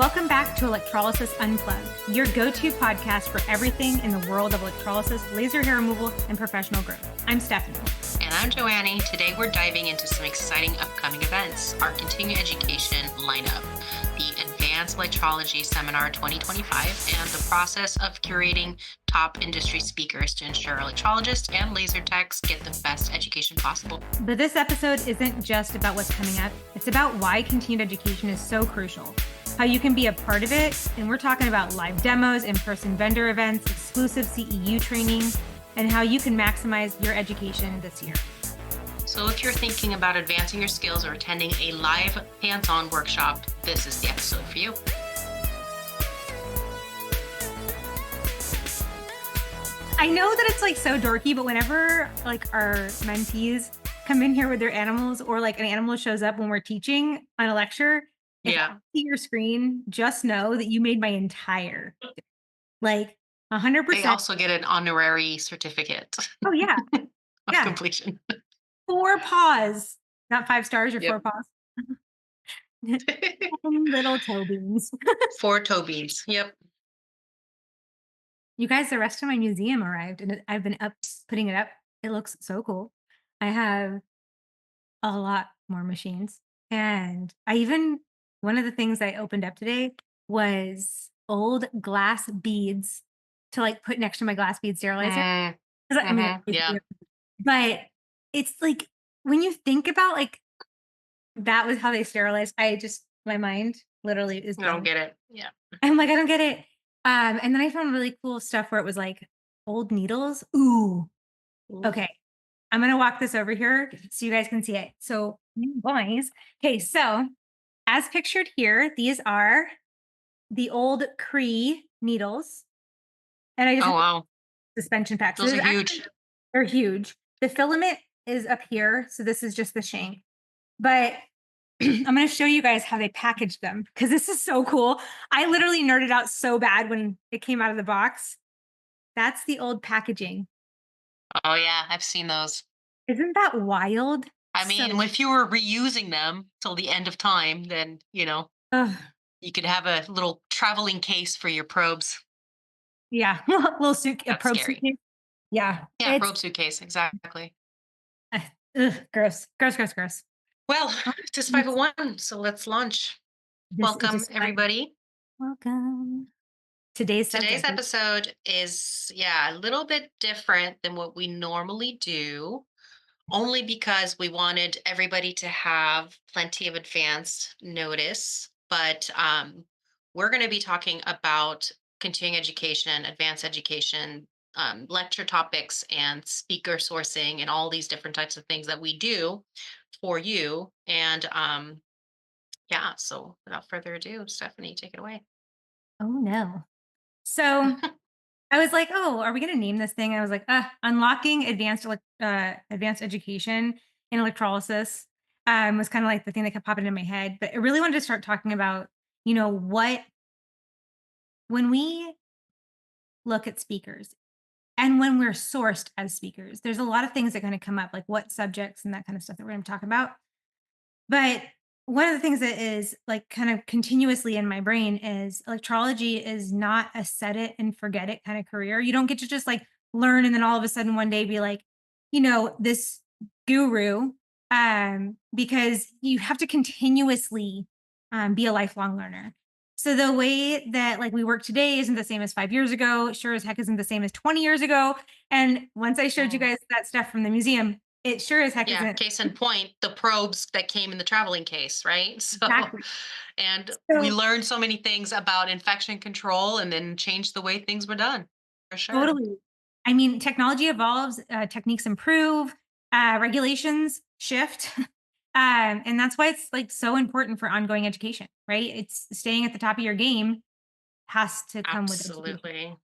Welcome back to Electrolysis Unplugged, your go-to podcast for everything in the world of electrolysis, laser hair removal, and professional growth. I'm Stephanie. And I'm Joanie. Today we're diving into some exciting upcoming events, our continuing education lineup, the Advanced Electrology Seminar 2025, and the process of curating top industry speakers to ensure electrologists and laser techs get the best education possible. But this episode isn't just about what's coming up. It's about why continued education is so crucial, how you can be a part of it, and we're talking about live demos, in-person vendor events, exclusive CEU training, and how you can maximize your education this year. So if you're thinking about advancing your skills or attending a live hands-on workshop, this is the episode for you. I know that it's like so dorky, but whenever like our mentees come in here with their animals or like an animal shows up when we're teaching on a lecture, if I see your screen, just know that you made my entire, like 100%. They also get an honorary certificate. Oh yeah. of completion. 4 paws, not 5 stars or 4 paws. Little toe beans. 4 toe beans. Yep. You guys, the rest of my museum arrived and I've been putting it up. It looks so cool. I have a lot more machines. And one of the things I opened up today was old glass beads to like put next to my glass bead sterilizer. But it's like, when you think about like, that was how they sterilized. My mind literally is I don't get it. Yeah. I'm like, I don't get it. And then I found really cool stuff where it was like old needles. Ooh. Okay. I'm going to walk this over here so you guys can see it. So boys. Okay. So as pictured here, these are the old Cree needles. And I just suspension packs. Those are huge. They're huge. The filament is up here. So this is just the shank. But I'm going to show you guys how they packaged them because this is so cool. I literally nerded out so bad when it came out of the box. That's the old packaging. Oh, yeah. I've seen those. Isn't that wild? I mean, if you were reusing them till the end of time, then, you could have a little traveling case for your probes. Yeah. Little probe suitcase. Yeah. Yeah, probe suitcase. Exactly. Gross. Well, it's 5:01, so let's launch. Welcome, everybody. Welcome. Today's episode is, a little bit different than what we normally do, only because we wanted everybody to have plenty of advanced notice. But we're going to be talking about continuing education, advanced education, lecture topics, and speaker sourcing, and all these different types of things that we do for you. And so without further ado, Stephanie, take it away. Oh no. So I was like, oh, are we going to name this thing? I was like, unlocking advanced education in electrolysis was kind of like the thing that kept popping in my head. But I really wanted to start talking about, when we look at speakers and when we're sourced as speakers, there's a lot of things that kind of come up, like what subjects and that kind of stuff that we're going to talk about. But one of the things that is like kind of continuously in my brain is electrology is not a set it and forget it kind of career. You don't get to just like learn and then all of a sudden one day be like, this guru, because you have to continuously be a lifelong learner. So the way that like we work today isn't the same as 5 years ago. Sure as heck isn't the same as 20 years ago. And once I showed you guys that stuff from the museum, it sure as heck isn't. Case in point, the probes that came in the traveling case, right? So, exactly. And we learned so many things about infection control and then changed the way things were done, for sure. Totally. I mean, technology evolves, techniques improve, regulations shift. And that's why it's like so important for ongoing education, right? It's staying at the top of your game has to come with it. Absolutely.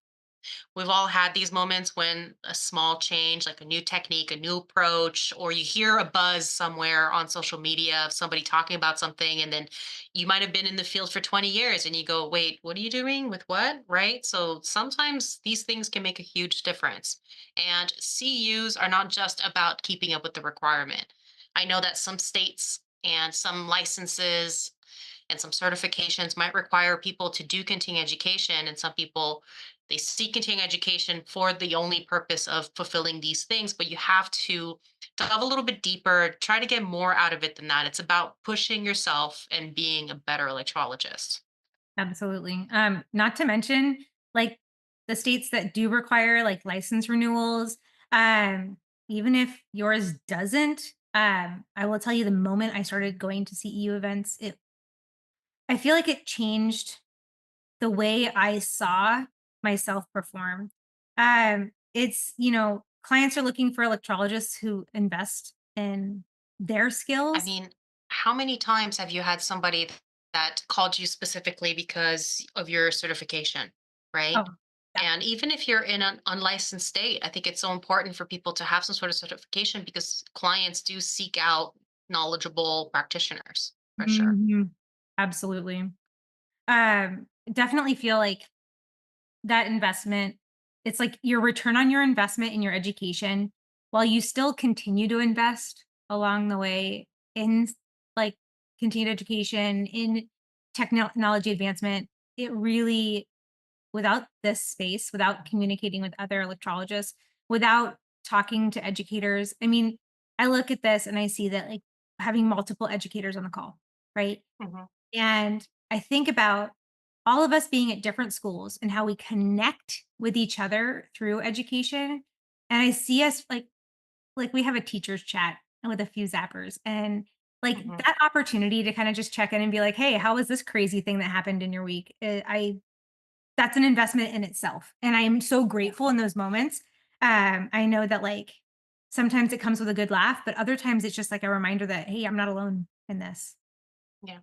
We've all had these moments when a small change, like a new technique, a new approach, or you hear a buzz somewhere on social media of somebody talking about something, and then you might have been in the field for 20 years and you go, wait, what are you doing with what? Right? So sometimes these things can make a huge difference. And CEUs are not just about keeping up with the requirement. I know that some states and some licenses and some certifications might require people to do continuing education. And some people, they seek continuing education for the only purpose of fulfilling these things, but you have to delve a little bit deeper, try to get more out of it than that. It's about pushing yourself and being a better electrologist. Absolutely. Not to mention, like, the states that do require, like, license renewals, um, even if yours doesn't, I will tell you the moment I started going to CEU events, I feel like it changed the way I saw myself perform. Clients are looking for electrologists who invest in their I skills. mean, how many times have you had somebody that called you specifically because of your certification, right? Oh, yeah. And even if you're in an unlicensed state, I think it's so important for people to have some sort of certification because clients do seek out knowledgeable practitioners for sure. Mhm. Absolutely. Definitely feel like that investment, it's like your return on your investment in your education, while you still continue to invest along the way in like continued education, in technology advancement. It really, without this space, without communicating with other electrologists, without talking to educators, I mean, I look at this and I see that, like, having multiple educators on the call, right? Mhm. And I think about all of us being at different schools and how we connect with each other through education. And I see us like we have a teachers chat with a few zappers, and like Mhm. that opportunity to kind of just check in and be like, "Hey, how was this crazy thing that happened in your week?" I That's an investment in itself. And I'm so Yeah. grateful in those moments. I know that, like, sometimes it comes with a good laugh, but other times it's just like a reminder that, hey, I'm not alone in this. Yeah.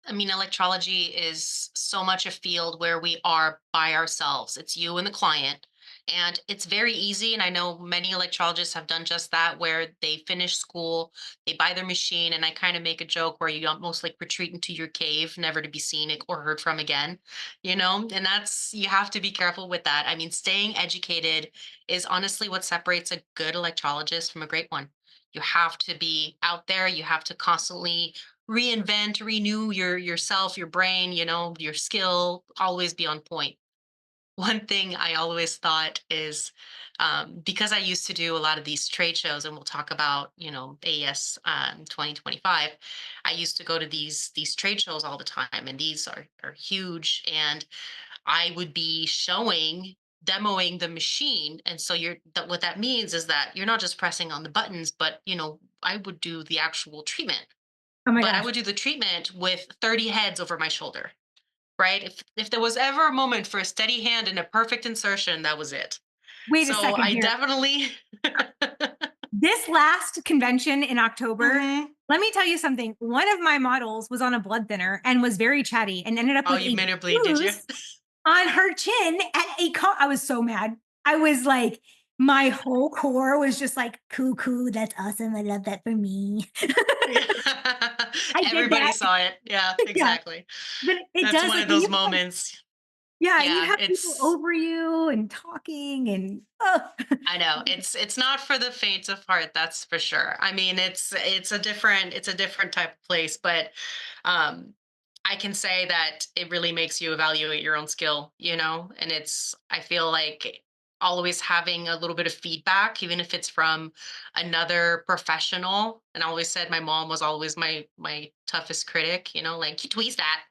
I mean, electrology is so much a field where we are by ourselves. It's you and the client. And it's very easy. And I know many electrologists have done just that, where they finish school, they buy their machine. And I kind of make a joke where you almost like retreat into your cave, never to be seen or heard from again, And that's, you have to be careful with that. I mean, staying educated is honestly what separates a good electrologist from a great one. You have to be out there, you have to constantly reinvent, renew yourself, your brain, your skill, always be on point. One thing I always thought is because I used to do a lot of these trade shows, and we'll talk about, AES 2025. I used to go to these trade shows all the time, and these are huge. And I would be demoing the machine, and so what that means is that you're not just pressing on the buttons, but I would do the actual treatment, Oh my but I gosh. would do the treatment with 30 heads over my shoulder, right? If there was ever a moment for a steady hand and a perfect insertion, that was it. Wait a So second I here. definitely This last convention in October, Mhm. let me tell you something. One of my models was on a blood thinner and was very chatty and ended up Oh, with you a made her bleed, did you? bruise on her chin at I was so mad. I was like, my whole core was just like, "Cool, cool, that's awesome. I love that for me." Yeah. I did Everybody that. saw it. Yeah, Yeah, exactly. but it That's does, one like, of when those you have, like, moments. yeah, and you Yeah, have people it's over you and talking and, oh. I know. It's not for the faint of heart, that's for sure. I mean, it's a different type of place, but um I can say that it really makes you evaluate your own skill, and I feel like always having a little bit of feedback, even if it's from another professional. And I always said my mom was always my toughest critic, like you tweezed that,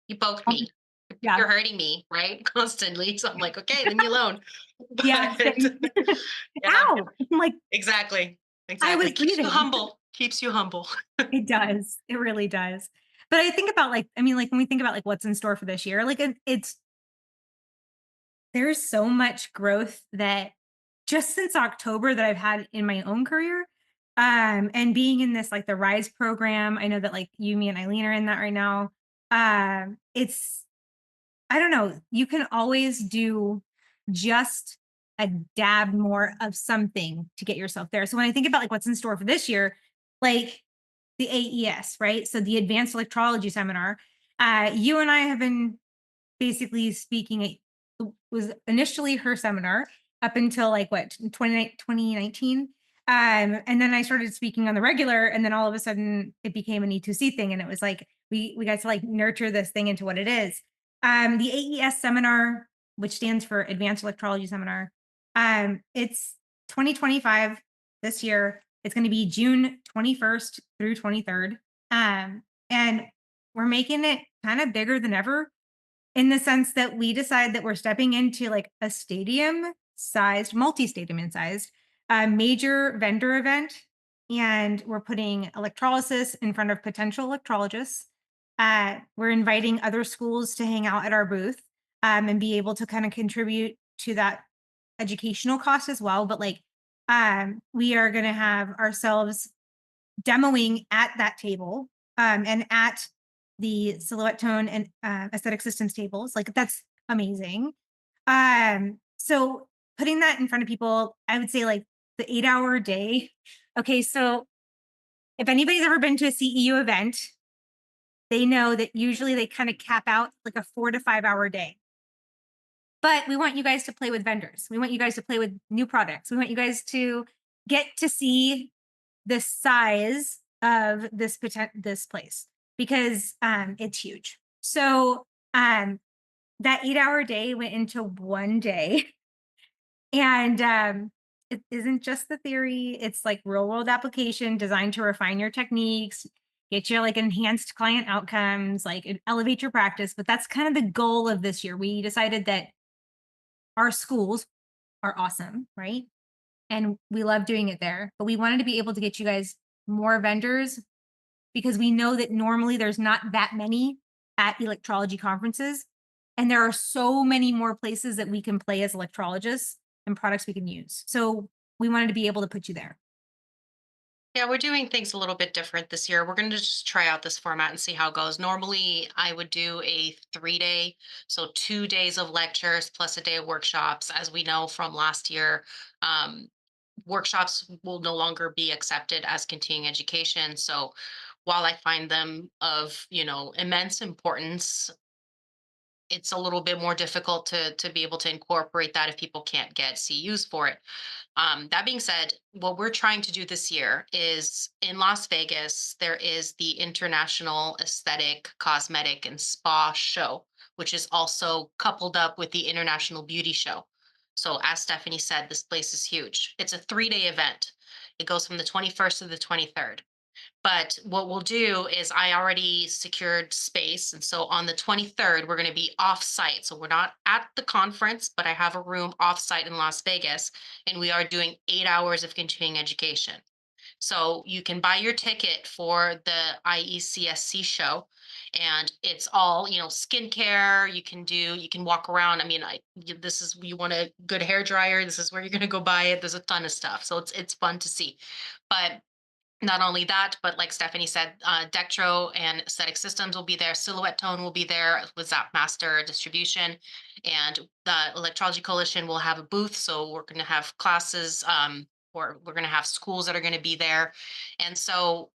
you poked me, Yeah. you're hurting me, right? Constantly. So I'm like, okay, leave me alone. Yeah, But same. yeah, Ow! I'm like, exactly. I was Exactly. Keeps you breathing. humble. Keeps you humble. It does. It really does. But I think about, like, I mean, like, when we think about, like, what's in store for this year, like, it's there's so much growth that just since October that I've had in my own career, and being in this, like, the RISE program. I know that, like, you, me, and Eileen are in that right now. It's I don't know, you can always do just a dab more of something to get yourself there. So when I think about, like, what's in store for this year, like the AES, right? So the Advanced Electrology Seminar, you and I have been basically speaking. It was initially her seminar up until, like, what, 2019. And then I started speaking on the regular, and then all of a sudden it became an E2C thing. And it was like we got to like nurture this thing into what it is. The AES seminar, which stands for Advanced Electrology Seminar, it's 2025 this year. It's going to be June 21st through 23rd. And we're making it kind of bigger than ever in the sense that we decide that we're stepping into like a stadium sized, multi stadium sized, major vendor event. And we're putting electrolysis in front of potential electrologists. We're inviting other schools to hang out at our booth and be able to kind of contribute to that educational cost as well. But like, we are going to have ourselves demoing at that table and at the silhouette tone and aesthetic systems tables. Like that's amazing. So putting that in front of people, I would say like the 8 hour day. Okay, so if anybody's ever been to a CEU event, they know that usually they kind of cap out like a 4 to 5 hour day. But we want you guys to play with vendors. We want you guys to play with new products. We want you guys to get to see the size of this place because it's huge. So that 8 hour day went into one day, and it isn't just the theory. It's like real world application designed to refine your techniques, get you like enhanced client outcomes, like elevate your practice. But that's kind of the goal of this year. We decided that our schools are awesome, right? And we love doing it there. But we wanted to be able to get you guys more vendors because we know that normally there's not that many at electrology conferences. And there are so many more places that we can play as electrologists and products we can use. So we wanted to be able to put you there. Yeah, we're doing things a little bit different this year. We're going to just try out this format and see how it goes. Normally, I would do a 3 day, so 2 days of lectures plus a day of workshops. As we know from last year, um, workshops will no longer be accepted as continuing education. So while I find them of, immense importance, it's a little bit more difficult to be able to incorporate that if people can't get CUs for it. That being said, what we're trying to do this year is in Las Vegas, there is the International Aesthetic, Cosmetic, and Spa Show, which is also coupled up with the International Beauty Show. So, as Stephanie said, this place is huge. It's a 3 day event. It goes from the 21st to the 23rd. But what we'll do is I already secured space. And so on the 23rd, we're going to be off site. So we're not at the conference, but I have a room off site in Las Vegas. And we are doing 8 hours of continuing education. So you can buy your ticket for the IECSC show. And it's all, skincare. You can walk around. I mean, this is, you want a good hair dryer. This is where you're going to go buy it. There's a ton of stuff. So it's fun to see. But not only that, but like Stephanie said, Dectro and Aesthetic Systems will be there. Silhouette Tone will be there with Zapmaster distribution, and the Electrology Coalition will have a booth. So we're going to have classes, or we're going to have schools that are going to be there, and so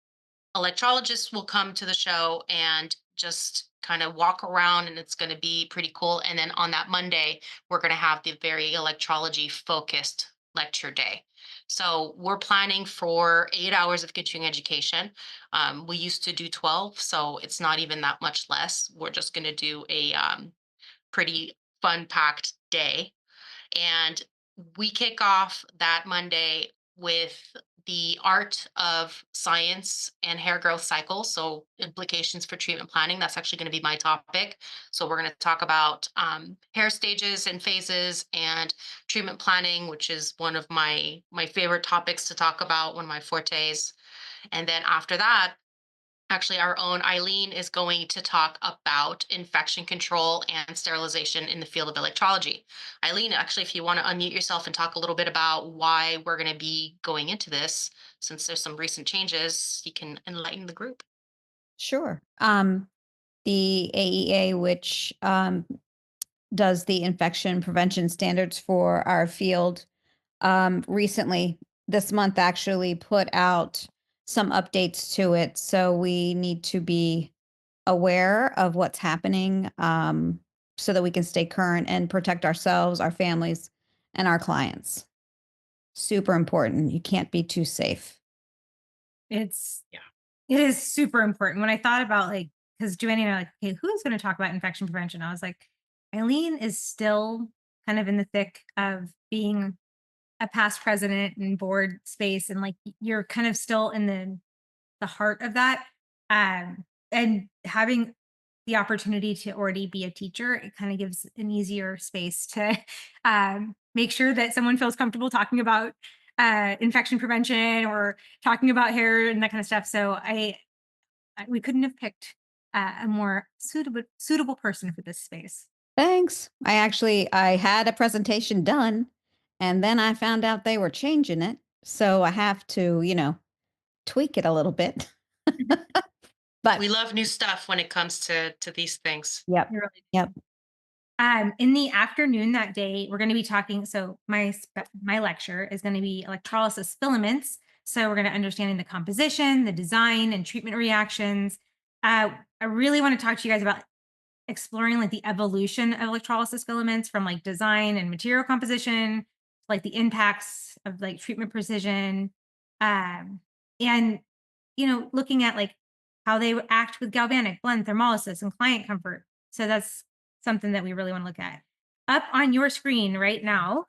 electrologists will come to the show and just kind of walk around, and it's going to be pretty cool. And then on that Monday, we're going to have the very electrology focused lecture day. So we're planning for 8 hours of continuing education. We used to do 12, so it's not even that much less. We're just going to do a pretty fun packed day, and we kick off that Monday with the art of science and hair growth cycles. So, implications for treatment planning. That's actually going to be my topic. So, we're going to talk about hair stages and phases and treatment planning, which is one of my favorite topics to talk about, one of my fortes. And then after that, actually, our own Eileen is going to talk about infection control and sterilization in the field of electrology. Eileen, actually, if you want to unmute yourself and talk a little bit about why we're going to be going into this, since there's some recent changes, you can enlighten the group. Sure. The AEA, which does the infection prevention standards for our field, recently, this month, actually put out some updates to it. So we need to be aware of what's happening, so that we can stay current and protect ourselves, our families, and our clients. super important. You can't be too safe. It's Yeah. it is super important. When I thought about like, because Joanne and I are like, okay, who is going to talk about infection prevention? I was like, Eileen is still kind of in the thick of being a past president and board space, and like you're kind of still in the heart of that. And having the opportunity to already be a teacher, it kind of gives an easier space to make sure that someone feels comfortable talking about infection prevention or talking about hair and that kind of stuff. So we couldn't have picked a more suitable person for this space. Thanks. I had a presentation done and then I found out they were changing it. So I have to, tweak it a little bit. But We love new stuff when it comes to these things. yep. We really Yep. In the afternoon that day, we're going to be talking. So my lecture is going to be electrolysis filaments. So we're going to understanding the composition, the design, and treatment reactions. I really want to talk to you guys about exploring like the evolution of electrolysis filaments from like design and material composition, like the impacts of like treatment precision, um, and looking at like how they act with galvanic, blend, thermolysis, and client comfort. So that's something that we really want to look at. Up on your screen right now,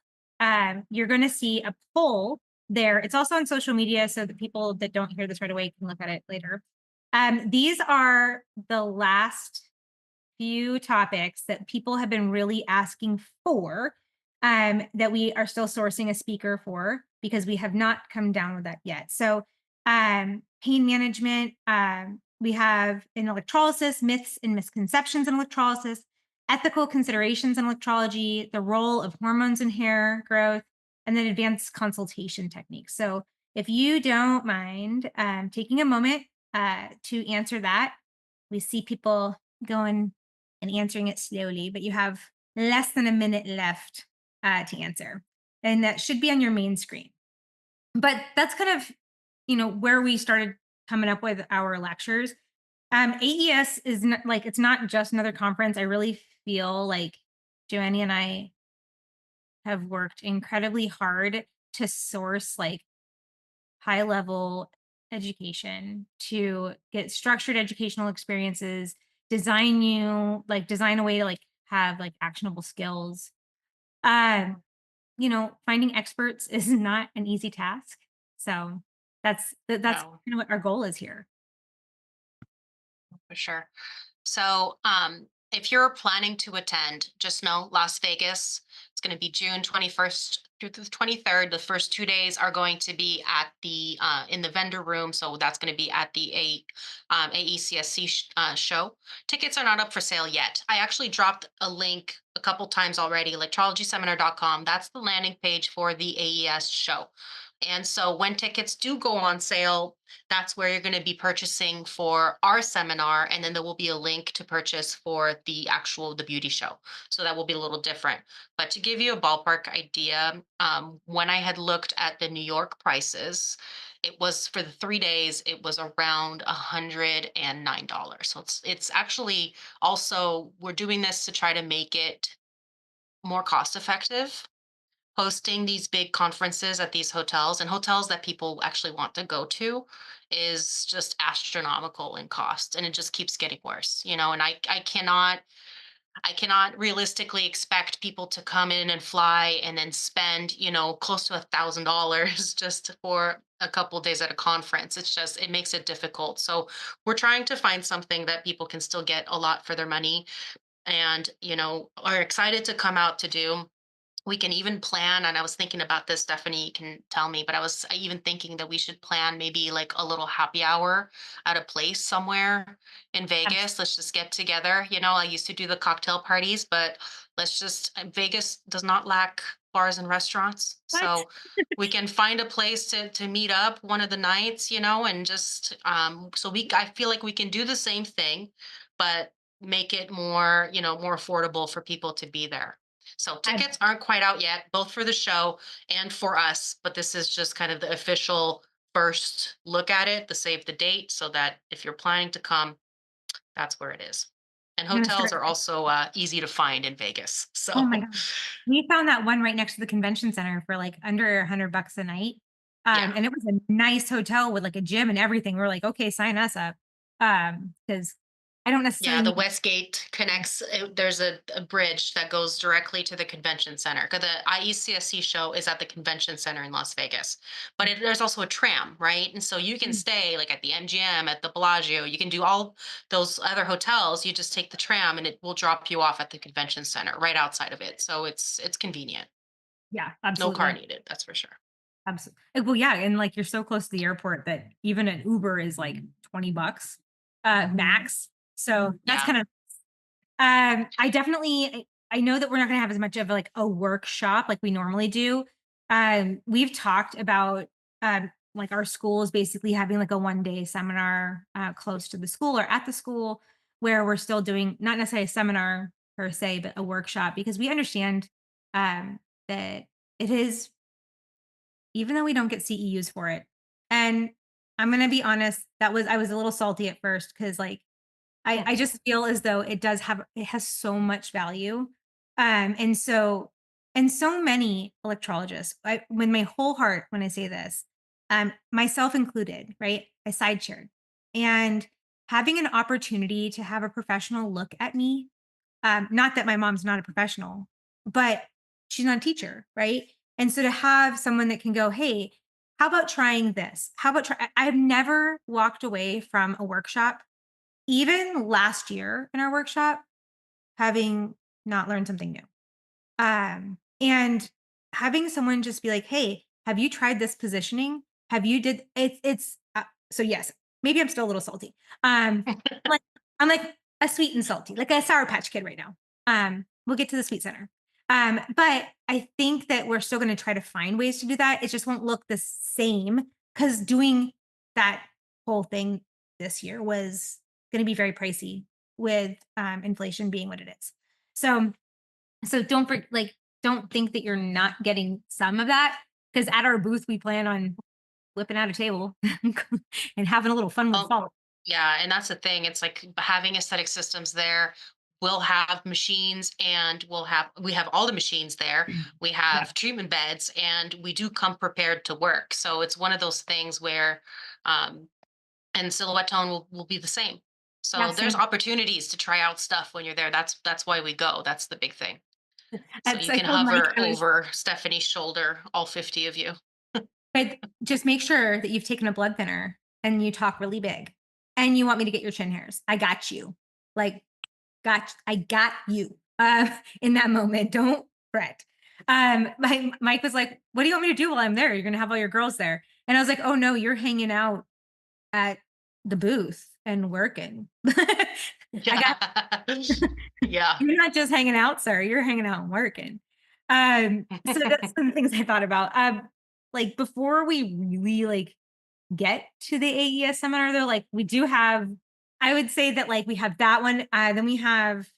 you're going to see a poll there. It's also on social media, so the people that don't hear this right away can look at it later. These are the last few topics that people have been really asking for, that we are still sourcing a speaker for because we have not come down with that yet. So, pain management, we have in electrolysis, myths and misconceptions in electrolysis, ethical considerations in electrology, the role of hormones in hair growth, and then advanced consultation techniques. So, if you don't mind taking a moment to answer that, we see people going and answering it slowly, but you have less than a minute left to answer. And that should be on your main screen. But that's kind of, where we started coming up with our lectures. AES is not, like, it's not just another conference. I really feel like Joanie and I have worked incredibly hard to source like high level education, to get structured educational experiences, design a way to like have like actionable skills. Um, finding experts is not an easy task. So that's No, kind of what our goal is here. for sure. So, if you're planning to attend, just know Las Vegas, it's going to be June 21st through the 23rd. The first 2 days are going to be at the in the vendor room. So that's going to be at the AECSC show. Tickets are not up for sale yet. I actually dropped a link a couple times already, electrologyseminar.com. That's the landing page for the AES show. And so when tickets do go on sale, that's where you're going to be purchasing for our seminar, and then there will be a link to purchase for the beauty show. So that will be a little different. But to give you a ballpark idea, when I had looked at the New York prices, it was for the 3 days, it was around $109. So it's actually, also, we're doing this to try to make it more cost effective. Hosting these big conferences at these hotels, and hotels that people actually want to go to, is just astronomical in cost, and it just keeps getting worse, and I cannot realistically expect people to come in and fly and then spend, close to $1,000 just for a couple days at a conference. It makes it difficult. So we're trying to find something that people can still get a lot for their money, and are excited to come out to do. We can even plan, and I was thinking about this, Stephanie, you can tell me, but I was even thinking that we should plan maybe like a little happy hour at a place somewhere in Vegas. Let's just get together. I used to do the cocktail parties, but Vegas does not lack bars and restaurants. What? So we can find a place to meet up one of the nights, and just so I feel like we can do the same thing, but make it more affordable for people to be there. So I, tickets aren't quite out yet, both for the show and for us, but this is just kind of the official first look at it, the save the date, so that if you're planning to come, that's where it is. And I'm gonna hotels start. are also easy to find in Vegas. Oh my So god. We found that one right next to the convention center for, like, under $100 a night, yeah. and it was a nice hotel with, like, a gym and everything. We're like, "Okay, sign us up." Because I don't Yeah, necessarily the need. Westgate connects. There's a bridge that goes directly to the convention center. 'Cause the IECSC show is at the convention center in Las Vegas, but there's also a tram, right? And so you can stay like at the MGM, at the Bellagio. You can do all those other hotels. You just take the tram, and it will drop you off at the convention center right outside of it. So it's convenient. Yeah, No car absolutely. needed. That's for sure. Absolutely. Well, yeah, and, like, you're so close to the airport that even an Uber is, like, $20, max. So that's Yeah. kinda. I definitely I know that we're not gonna have as much of, like, a workshop like we normally do. We've talked about, like, our schools basically having, like, a one-day seminar, close to the school or at the school where we're still doing not necessarily a seminar per se, but a workshop because we understand, that it is even though we don't get CEUs for it. And I'm gonna be honest, I was a little salty at first because like I just feel as though it has so much value. And so many electrologists, with my whole heart when I say this, myself included, right? I side chaired. And having an opportunity to have a professional look at me, not that my mom's not a professional, but she's not a teacher, right? And so to have someone that can go, hey, how about trying this? How about try? I've never walked away from a workshop even last year in our workshop, having not learned something new. And having someone just be like, "Hey, have you tried this positioning? Have you did it's so yes, maybe I'm still a little salty. Like I'm like a sweet and salty, like a Sour Patch Kid right now. We'll get to the sweet center. But I think that we're still going to try to find ways to do that. It just won't look the same because doing that whole thing this year was going to be very pricey with inflation being what it is. So don't think that you're not getting some of that because at our booth we plan on whipping out a table and having a little fun with Well, fall. yeah, and that's the thing. It's like having aesthetic systems there. We'll have machines, and we have all the machines there. We Yeah, have treatment beds, and we do come prepared to work. So it's one of those things where um and silhouette tone will be the same. yeah, So there's same. opportunities to try out stuff when you're there. That's why we go. That's the big thing. So you I can told Mike hover over Stephanie's shoulder, all 50 of you. but just make sure that you've taken a blood thinner and you talk really big and you want me to get your chin hairs. I got you. Like, I got you in that moment. Don't fret. Mike was like, "What do you want me to do while I'm there? You're gonna have all your girls there." And I was like, "Oh no, you're hanging out at the booth and working. I got Yeah. Yeah. you're not just hanging out, sir. You're hanging out and working." So that's some things I thought about. Like before we really like get to the AES seminar, though, like we do have, I would say that like we have that one. Then we have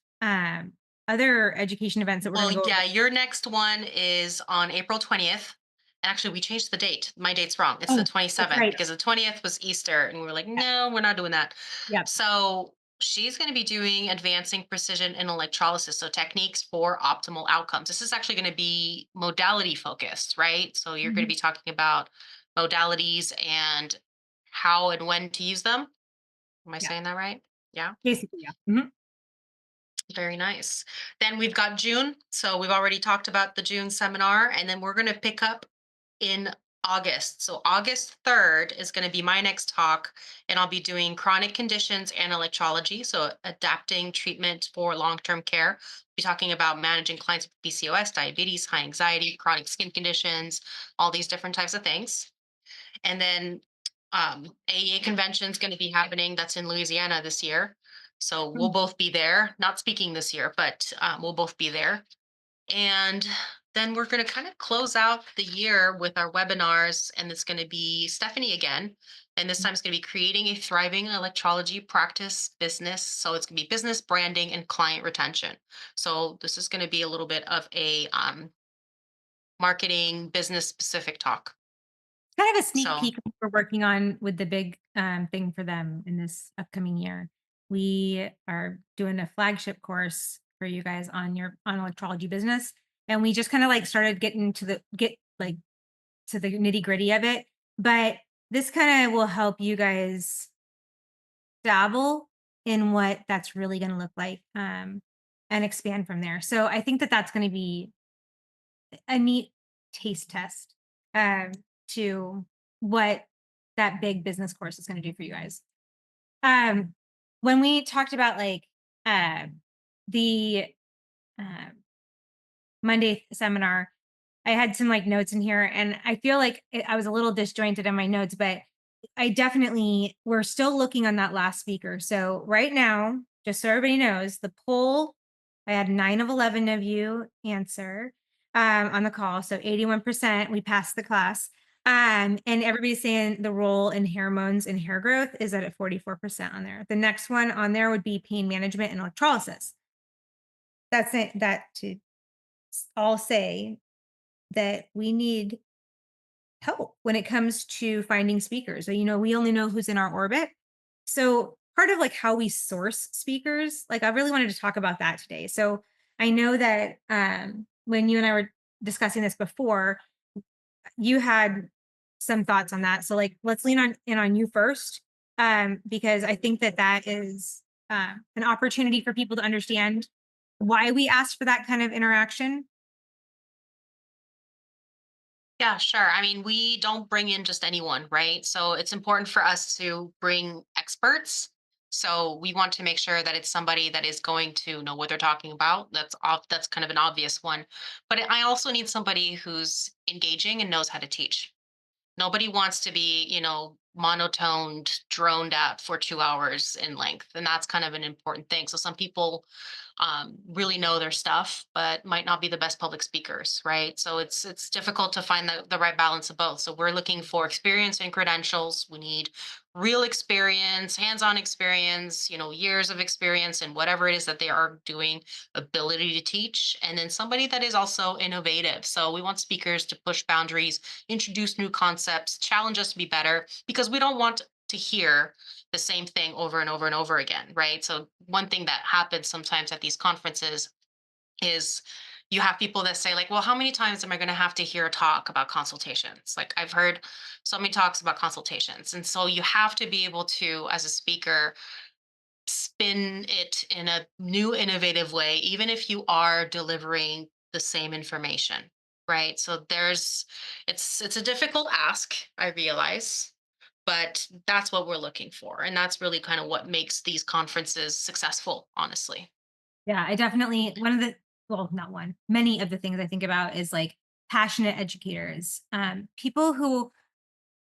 other education events that we're Well, going to go over. yeah, your next one is on April 20th. Actually, we changed the date. My date's wrong. It's the Oh, that's 27th right. because the 20th was Easter. And we were like, Yeah. no, we're not doing that. Yep. So she's going to be doing advancing precision in electrolysis. So techniques for optimal outcomes. This is actually going to be modality focused, right? So you're going to Mhm. be talking about modalities and how and when to use them. Am I Yeah. saying that right? Yeah. Basically, yeah. Mhm. Very nice. Then we've got June. So we've already talked about the June seminar, and then we're going to pick up in August. So August 3rd is going to be my next talk, and I'll be doing chronic conditions and electrology. So adapting treatment for long-term care. Be talking about managing clients with PCOS, diabetes, high anxiety, chronic skin conditions, all these different types of things. And then AEA convention is going to be happening. That's in Louisiana this year. So we'll Mm. both be there, not speaking this year, but we'll both be there. And then we're going to kind of close out the year with our webinars. And it's going to be Stephanie again. And this time it's going to be creating a thriving electrology practice business. So it's going to be business branding and client retention. So this is going to be a little bit of a marketing business specific talk. Kind of a sneak So peek of what we're working on with the big thing for them in this upcoming year. we are doing a flagship course for you guys on electrology business. And we just kind of like started getting to to the nitty gritty of it. But this kind of will help you guys dabble in what that's really going to look like, and expand from there. So I think that that's going to be a neat taste test, um, to what that big business course is going to do for you guys. Um, when we talked about like the uh, Monday seminar, I had some like notes in here, and I feel like I was a little disjointed in my notes, but I definitely we're still looking on that last speaker. So right now, just so everybody knows, the poll, I had 9 of 11 of you answer on the call. So 81%, we passed the class. And everybody's saying the role in hormones and hair growth is at 44% on there. The next one on there would be pain management and electrolysis. That's it. That to all say that we need help when it comes to finding speakers. So, we only know who's in our orbit. So, part of like how we source speakers, like I really wanted to talk about that today. So, I know that when you and I were discussing this before, you had some thoughts on that. So, like, let's lean on you first, because I think that that is an opportunity for people to understand why we asked for that kind of interaction. Yeah, sure. I mean, we don't bring in just anyone, right? So it's important for us to bring experts. So we want to make sure that it's somebody that is going to know what they're talking about. That's kind of an obvious one. But I also need somebody who's engaging and knows how to teach. Nobody wants to be, monotoned, droned out for 2 hours in length. And that's kind of an important thing. So some people really know their stuff, but might not be the best public speakers, right? So it's difficult to find the right balance of both. So we're looking for experience and credentials. We need real experience, hands-on experience, years of experience and whatever it is that they are doing, ability to teach, and then somebody that is also innovative. So we want speakers to push boundaries, introduce new concepts, challenge us to be better, because we don't want to hear the same thing over and over and over again, right? So one thing that happens sometimes at these conferences is you have people that say like, well, how many times am I going to have to hear a talk about consultations? Like I've heard so many talks about consultations. And so you have to be able to, as a speaker, spin it in a new innovative way, even if you are delivering the same information, right? So it's a difficult ask, I realize, but that's what we're looking for, and that's really kind of what makes these conferences successful, honestly. Yeah, I definitely one of the well, not one, many of the things I think about is like passionate educators, people who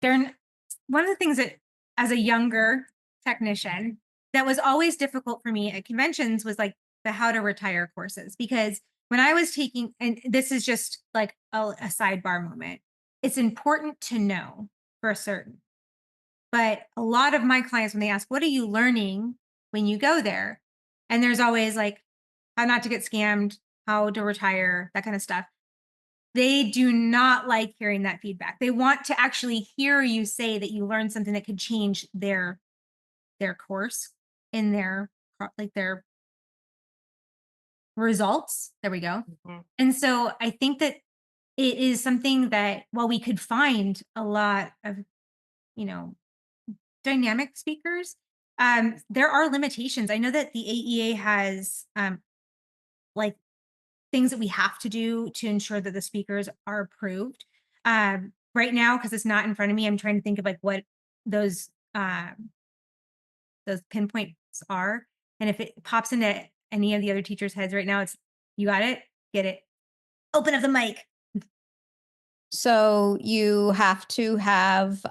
they're one of the things that as a younger technician that was always difficult for me at conventions was like the how to retire courses because when I was taking and this is just like a sidebar moment, it's important to know for certain. But a lot of my clients, when they ask, what are you learning when you go there? And there's always like how not to get scammed, how to retire, that kind of stuff. They do not like hearing that feedback. They want to actually hear you say that you learned something that could change their course in their results. There we go. Mhm. And so I think that it is something that while we could find a lot of, you know, dynamic speakers, there are limitations. I know that the AEA has like things that we have to do to ensure that the speakers are approved. Right now, because it's not in front of me, I'm trying to think of like what those those pinpoints are. And if it pops into any of the other teachers' heads right now, it's you got it, get it. Open up the mic. So you have to have,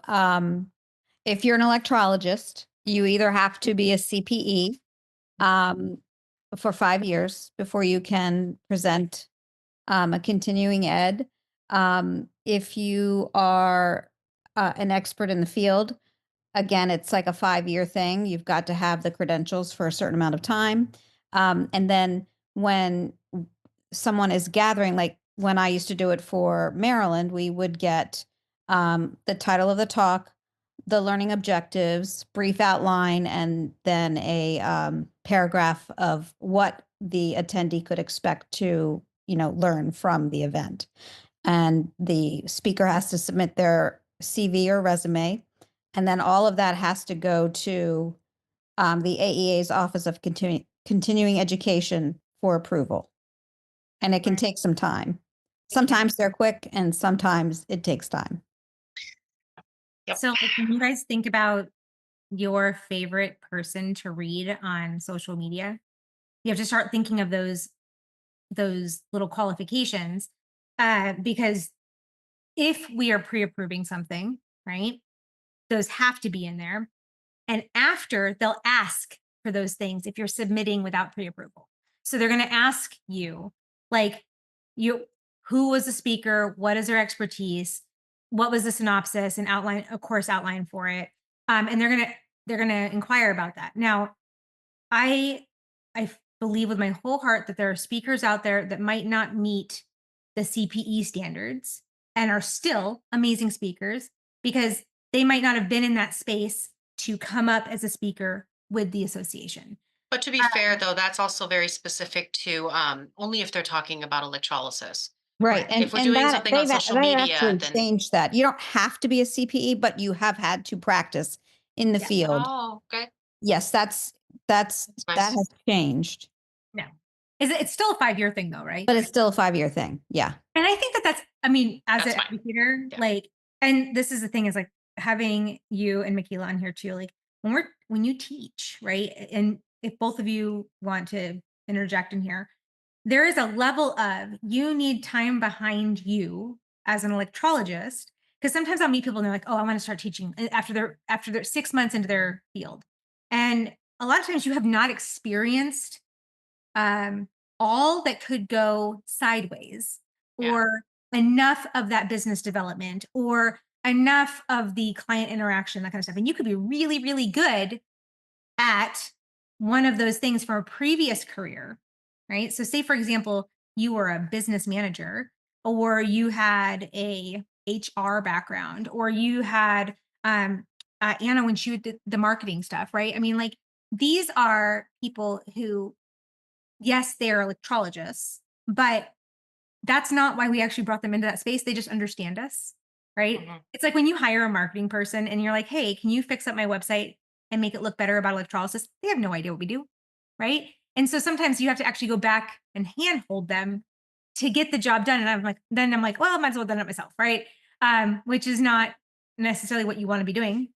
if you're an electrologist, you either have to be a CPE for 5 years before you can present a continuing ed. If you are an expert in the field, again, it's like a 5-year thing. You've got to have the credentials for a certain amount of time. And then when someone is gathering, like when I used to do it for Maryland, we would get the title of the talk, the learning objectives, brief outline, and then a paragraph of what the attendee could expect to, learn from the event. And the speaker has to submit their CV or resume, and then all of that has to go to the AEA's Office of Continuing Education for approval. And it can Right. take some time. Sometimes they're quick, and sometimes it takes time. Yep. So like, when you guys think about your favorite person to read on social media, you have to start thinking of those little qualifications, because if we are pre-approving something, right, those have to be in there. And after, they'll ask for those things if you're submitting without pre-approval. So they're going to ask you, like, you, who was the speaker, what is their expertise, what was the synopsis and outline, of course, outline for it, and they're gonna inquire about that. Now, I believe with my whole heart that there are speakers out there that might not meet the CPE standards and are still amazing speakers because they might not have been in that space to come up as a speaker with the association. But to be fair, though, that's also very specific to only if they're talking about electrolysis. Right. If we're And doing that something on social they media, actually then changed that. You don't have to be a CPE, but you have had to practice in the Yeah. field. oh, okay, Yes, that that's nice. has changed, No. It's still a 5-year thing though, right? but it's still a 5-year thing. Yeah. And I think that that's, I mean, as That's an fine. educator, Yeah. like, and this is the thing is like having you and Michaela on here too, like when you teach, right? And if both of you want to interject in here, there is a level of you need time behind you as an electrologist. Because sometimes I'll meet people and they're like, oh, I want to start teaching after they're 6 months into their field. And a lot of times you have not experienced um, all that could go sideways Yeah. or enough of that business development or enough of the client interaction, that kind of stuff. And you could be really, really good at one of those things from a previous career, right? So say for example, you were a business manager or you had a HR background or you had Anna when she did the marketing stuff, right? I mean, like these are people who yes, they are electrologists, but that's not why we actually brought them into that space. They just understand us, right? Mhm. It's like when you hire a marketing person and you're like, hey, can you fix up my website and make it look better about electrolysis? They have no idea what we do, right? And so sometimes you have to actually go back and handhold them to get the job done. And I'm like, well, I might as well have done it myself, right? Which is not necessarily what you want to be doing.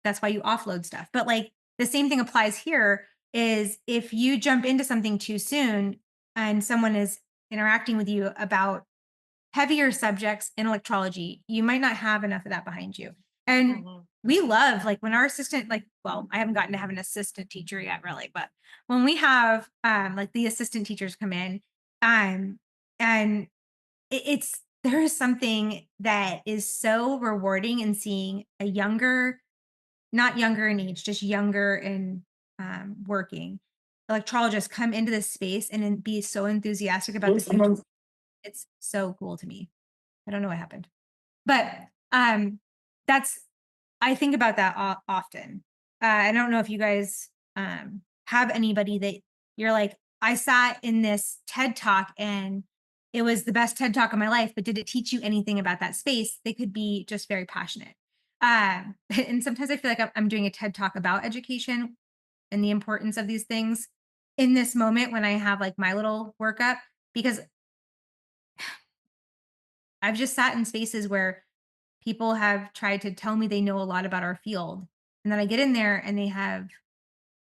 That's why you offload stuff. But like the same thing applies here is if you jump into something too soon and someone is interacting with you about heavier subjects in electrology, you might not have enough of that behind you. And Mhm. we love like when our assistant, like, well, I haven't gotten to have an assistant teacher yet, really, but when we have like the assistant teachers come in, and it's there is something that is so rewarding in seeing a younger, not younger in age, just younger in working electrologists come into this space and then be so enthusiastic about this. It's so cool to me. I don't know what happened, but that's I think about that often. I don't know if you guys have anybody that you're like, I sat in this TED talk and it was the best TED talk of my life, but did it teach you anything about that space? They could be just very passionate. And sometimes I feel like I'm doing a TED talk about education and the importance of these things in this moment when I have like my little workup, because I've just sat in spaces where people have tried to tell me they know a lot about our field. And then I get in there and they have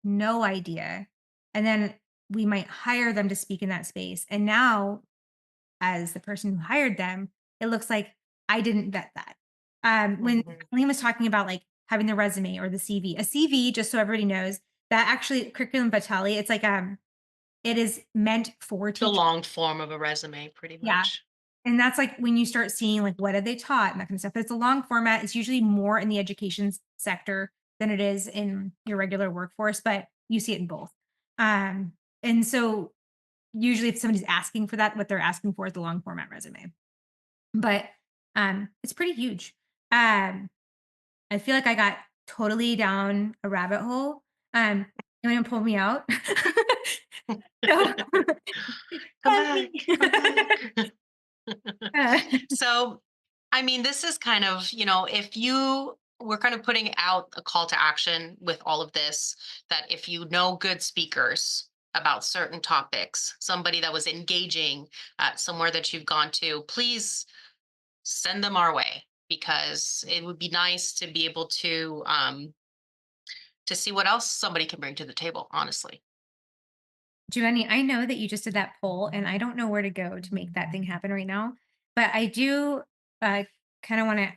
no idea. And then we might hire them to speak in that space. And now, as the person who hired them, it looks like I didn't vet that. When Mhm. Colleen was talking about like having the resume or the CV, a CV, just so everybody knows, that actually curriculum vitae, it's like it is meant for The teachers. long form of a resume, pretty Yeah. much. And that's like when you start seeing like what have they taught and that kind of stuff. But it's a long format. It's usually more in the education sector than it is in your regular workforce, but you see it in both. Um, and so usually if somebody's asking for that, what they're asking for is the long format resume. But it's pretty huge. I feel like I got totally down a rabbit hole. You want to pull me out? So, Come help back, me. come back. Uh, So, I mean, this is kind of, if we're kind of putting out a call to action with all of this, that if you know good speakers about certain topics, somebody that was engaging at somewhere that you've gone to, please send them our way, because it would be nice to be able to see what else somebody can bring to the table, honestly. Joanie, I know that you just did that poll, and I don't know where to go to make that thing happen right now. But I do kind of want to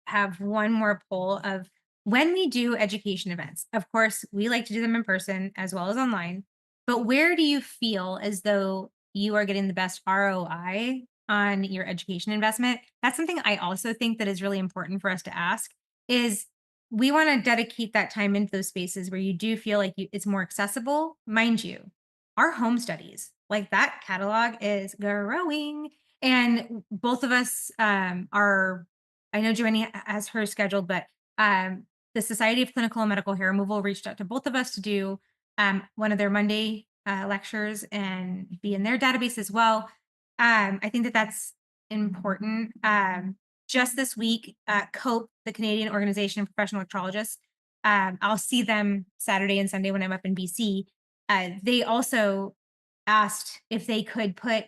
have one more poll of when we do education events. Of course, we like to do them in person as well as online. But where do you feel as though you are getting the best ROI on your education investment? That's something I also think that is really important for us to ask. Is we want to dedicate that time into those spaces where you do feel like it's more accessible, mind you. Our home studies, like that catalog is growing. And both of us are, I know Joanie has hers scheduled, but the Society of Clinical and Medical Hair Removal reached out to both of us to do one of their Monday lectures and be in their database as well. I think that that's important. Just this week, COPE, the Canadian Organization of Professional Electrologists, I'll see them Saturday and Sunday when I'm up in BC. They also asked if they could put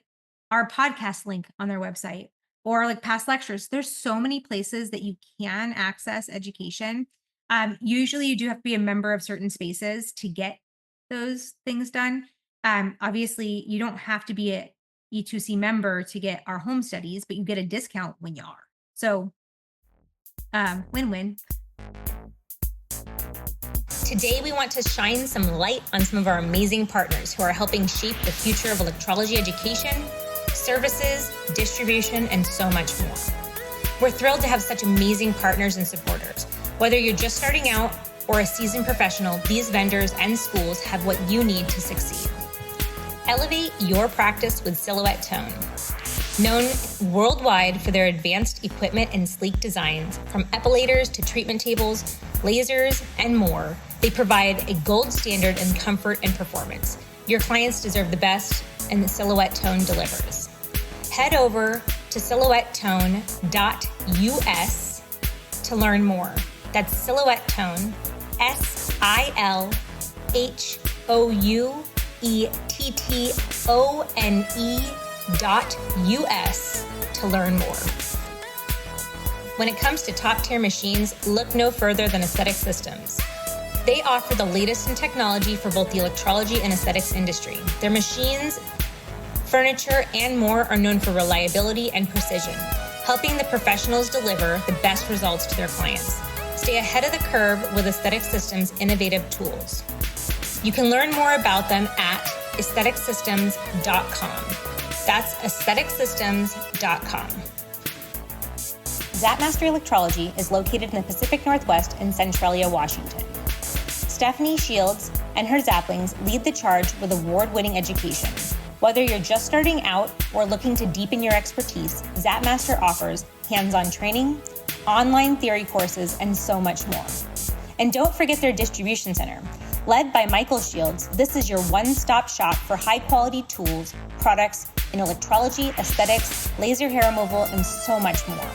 our podcast link on their website or like past lectures. There's so many places that you can access education. Usually you do have to be a member of certain spaces to get those things done. Obviously you don't have to be a E2C member to get our home studies, but you get a discount when you are. So win-win. Today, we want to shine some light on some of our amazing partners who are helping shape the future of electrology education, services, distribution, and so much more. We're thrilled to have such amazing partners and supporters. Whether you're just starting out or a seasoned professional, these vendors and schools have what you need to succeed. Elevate your practice with Silhouette Tone. Known worldwide for their advanced equipment and sleek designs, from epilators to treatment tables, lasers, and more, they provide a gold standard in comfort and performance. Your clients deserve the best, and the Silhouette Tone delivers. Head over to silhouettetone.us to learn more. That's Silhouette Tone, SILHOUETTONE.us to learn more. When it comes to top-tier machines, look no further than Aesthetic Systems. They offer the latest in technology for both the electrology and aesthetics industry. Their machines, furniture, and more are known for reliability and precision, helping the professionals deliver the best results to their clients. Stay ahead of the curve with Aesthetic Systems' innovative tools. You can learn more about them at aestheticsystems.com. That's aestheticsystems.com. Zapmaster Electrology is located in the Pacific Northwest in Centralia, Washington. Stephanie Shields and her Zaplings lead the charge with award-winning education. Whether you're just starting out or looking to deepen your expertise, Zapmaster offers hands-on training, online theory courses, and so much more. And don't forget their distribution center. Led by Michael Shields, this is your one-stop shop for high-quality tools, products in electrology, aesthetics, laser hair removal, and so much more.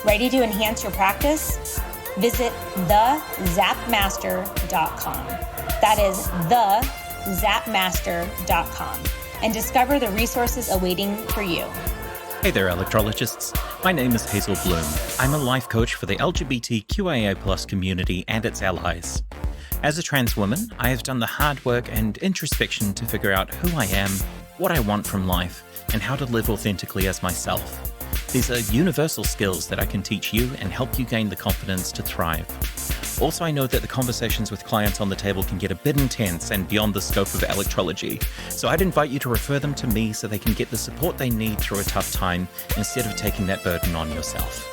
Ready to enhance your practice? Visit thezapmaster.com. That is thezapmaster.com, and discover the resources awaiting for you. Hey there, electrologists. My name is Hazel Bloom. I'm a life coach for the LGBTQIA+ community and its allies. As a trans woman, I have done the hard work and introspection to figure out who I am, what I want from life, and how to live authentically as myself. These are universal skills that I can teach you and help you gain the confidence to thrive. Also, I know that the conversations with clients on the table can get a bit intense and beyond the scope of electrology, so I'd invite you to refer them to me so they can get the support they need through a tough time instead of taking that burden on yourself.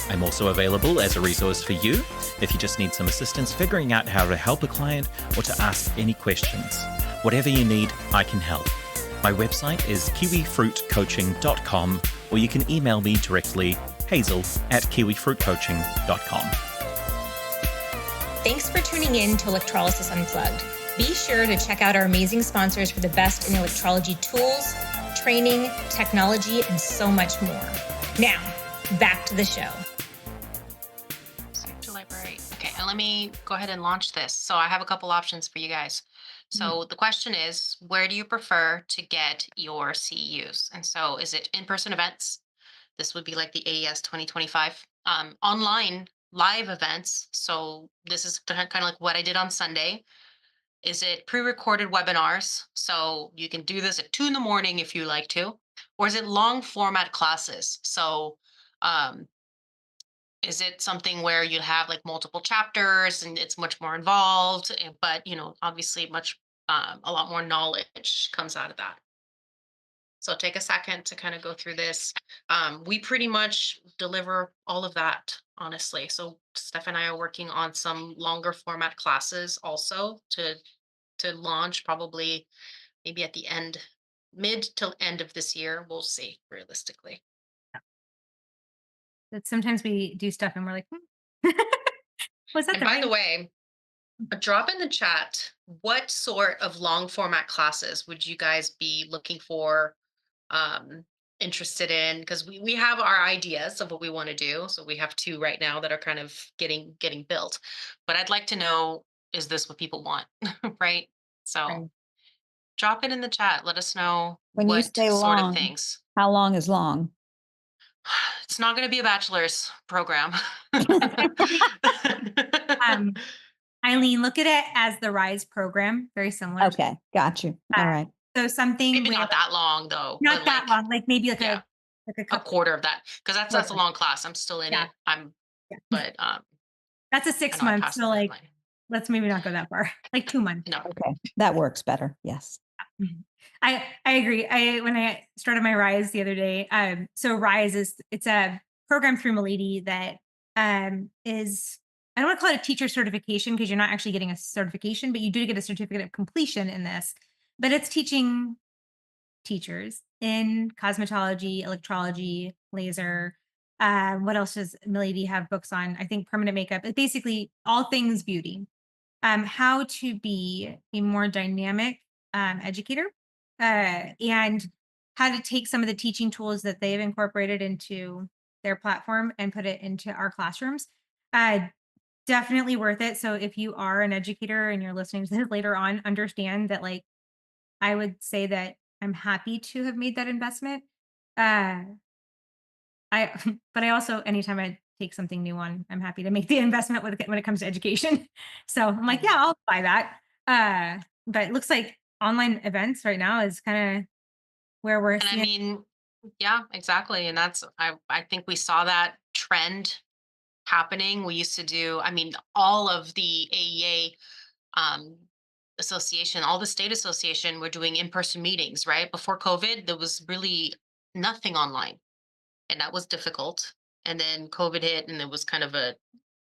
I'm also available as a resource for you if you just need some assistance figuring out how to help a client or to ask any questions. Whatever you need, I can help. My website is kiwifruitcoaching.com, or you can email me directly, hazel@kiwifruitcoaching.com. Thanks for tuning in to Electrolysis Unplugged. Be sure to check out our amazing sponsors for the best in electrology tools, training, technology, and so much more. Now, back to the show. To library. Okay, and let me go ahead and launch this. So I have a couple options for you guys. So the question is, where do you prefer to get your CEUs? And so is it in-person events? This would be like the AES 2025. Online live events. So this is kind of like what I did on Sunday. Is it pre-recorded webinars? So you can do this at 2 a.m. if you like to, or is it long format classes? So is it something where you have like multiple chapters and it's much more involved, but obviously much a lot more knowledge comes out of that. So take a second to kind of go through this. We pretty much deliver all of that, honestly. So Steph and I are working on some longer format classes also to launch probably maybe at the mid till end of this year. We'll see realistically. That sometimes we do stuff and we're like, was that And the by right? the way, drop in the chat, what sort of long format classes would you guys be looking for, interested in? Because we have our ideas of what we want to do. So we have 2 right now that are kind of getting built. But I'd like to know, is this what people want? Right? So Right. drop it in the chat. Let us know When you what say sort of long, things. how long is long? It's not going to be a bachelor's program. Um, Eileen, look at it as the RISE program, very similar. Okay, got you. All right. So something Maybe where not that long though. not but that long, like maybe like yeah, a a couple. quarter of that, because that's a Quarter. long class. I'm still in Yeah. it. Yeah. But That's a I 6 know I months. passed So the like, deadline. let's maybe not go that far. Like 2 months. No, Okay, that works better. Yes. Mhm. I agree. When I started my RISE the other day, so RISE it's a program through Milady that is, I don't want to call it a teacher certification because you're not actually getting a certification, but you do get a certificate of completion in this. But it's teaching teachers in cosmetology, electrology, laser. What else does Milady have books on? I think permanent makeup. It's basically all things beauty. How to be a more dynamic educator, and how to take some of the teaching tools that they've incorporated into their platform and put it into our classrooms. Uh, Definitely worth it. So if you are an educator and you're listening to this later on, understand that like I would say that I'm happy to have made that investment. Uh, I but I also anytime I take something new on, I'm happy to make the investment when it comes to education. So I'm like, yeah, I'll buy that. But it looks like online events right now is kind of where we're and I seeing. mean, yeah, exactly. And that's I think we saw that trend happening. We used to do, I mean, all of the AEA association, all the state association were doing in-person meetings, right? Before COVID, there was really nothing online, and that was difficult. And then COVID hit, and there was kind of a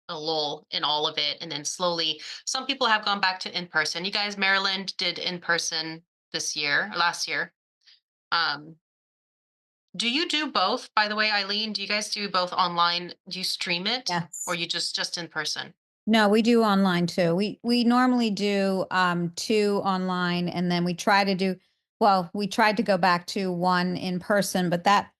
lull in all of it. And then slowly, some people have gone back to in person. You guys, Maryland did in person this year, last year. Um, do you do both, by the way, Eileen? Do you guys do both online? Do you stream it, Yes. or you just in person? No, we do online too. We normally do 2 online, and then we try to do, well, we tried to go back to 1 in person, but that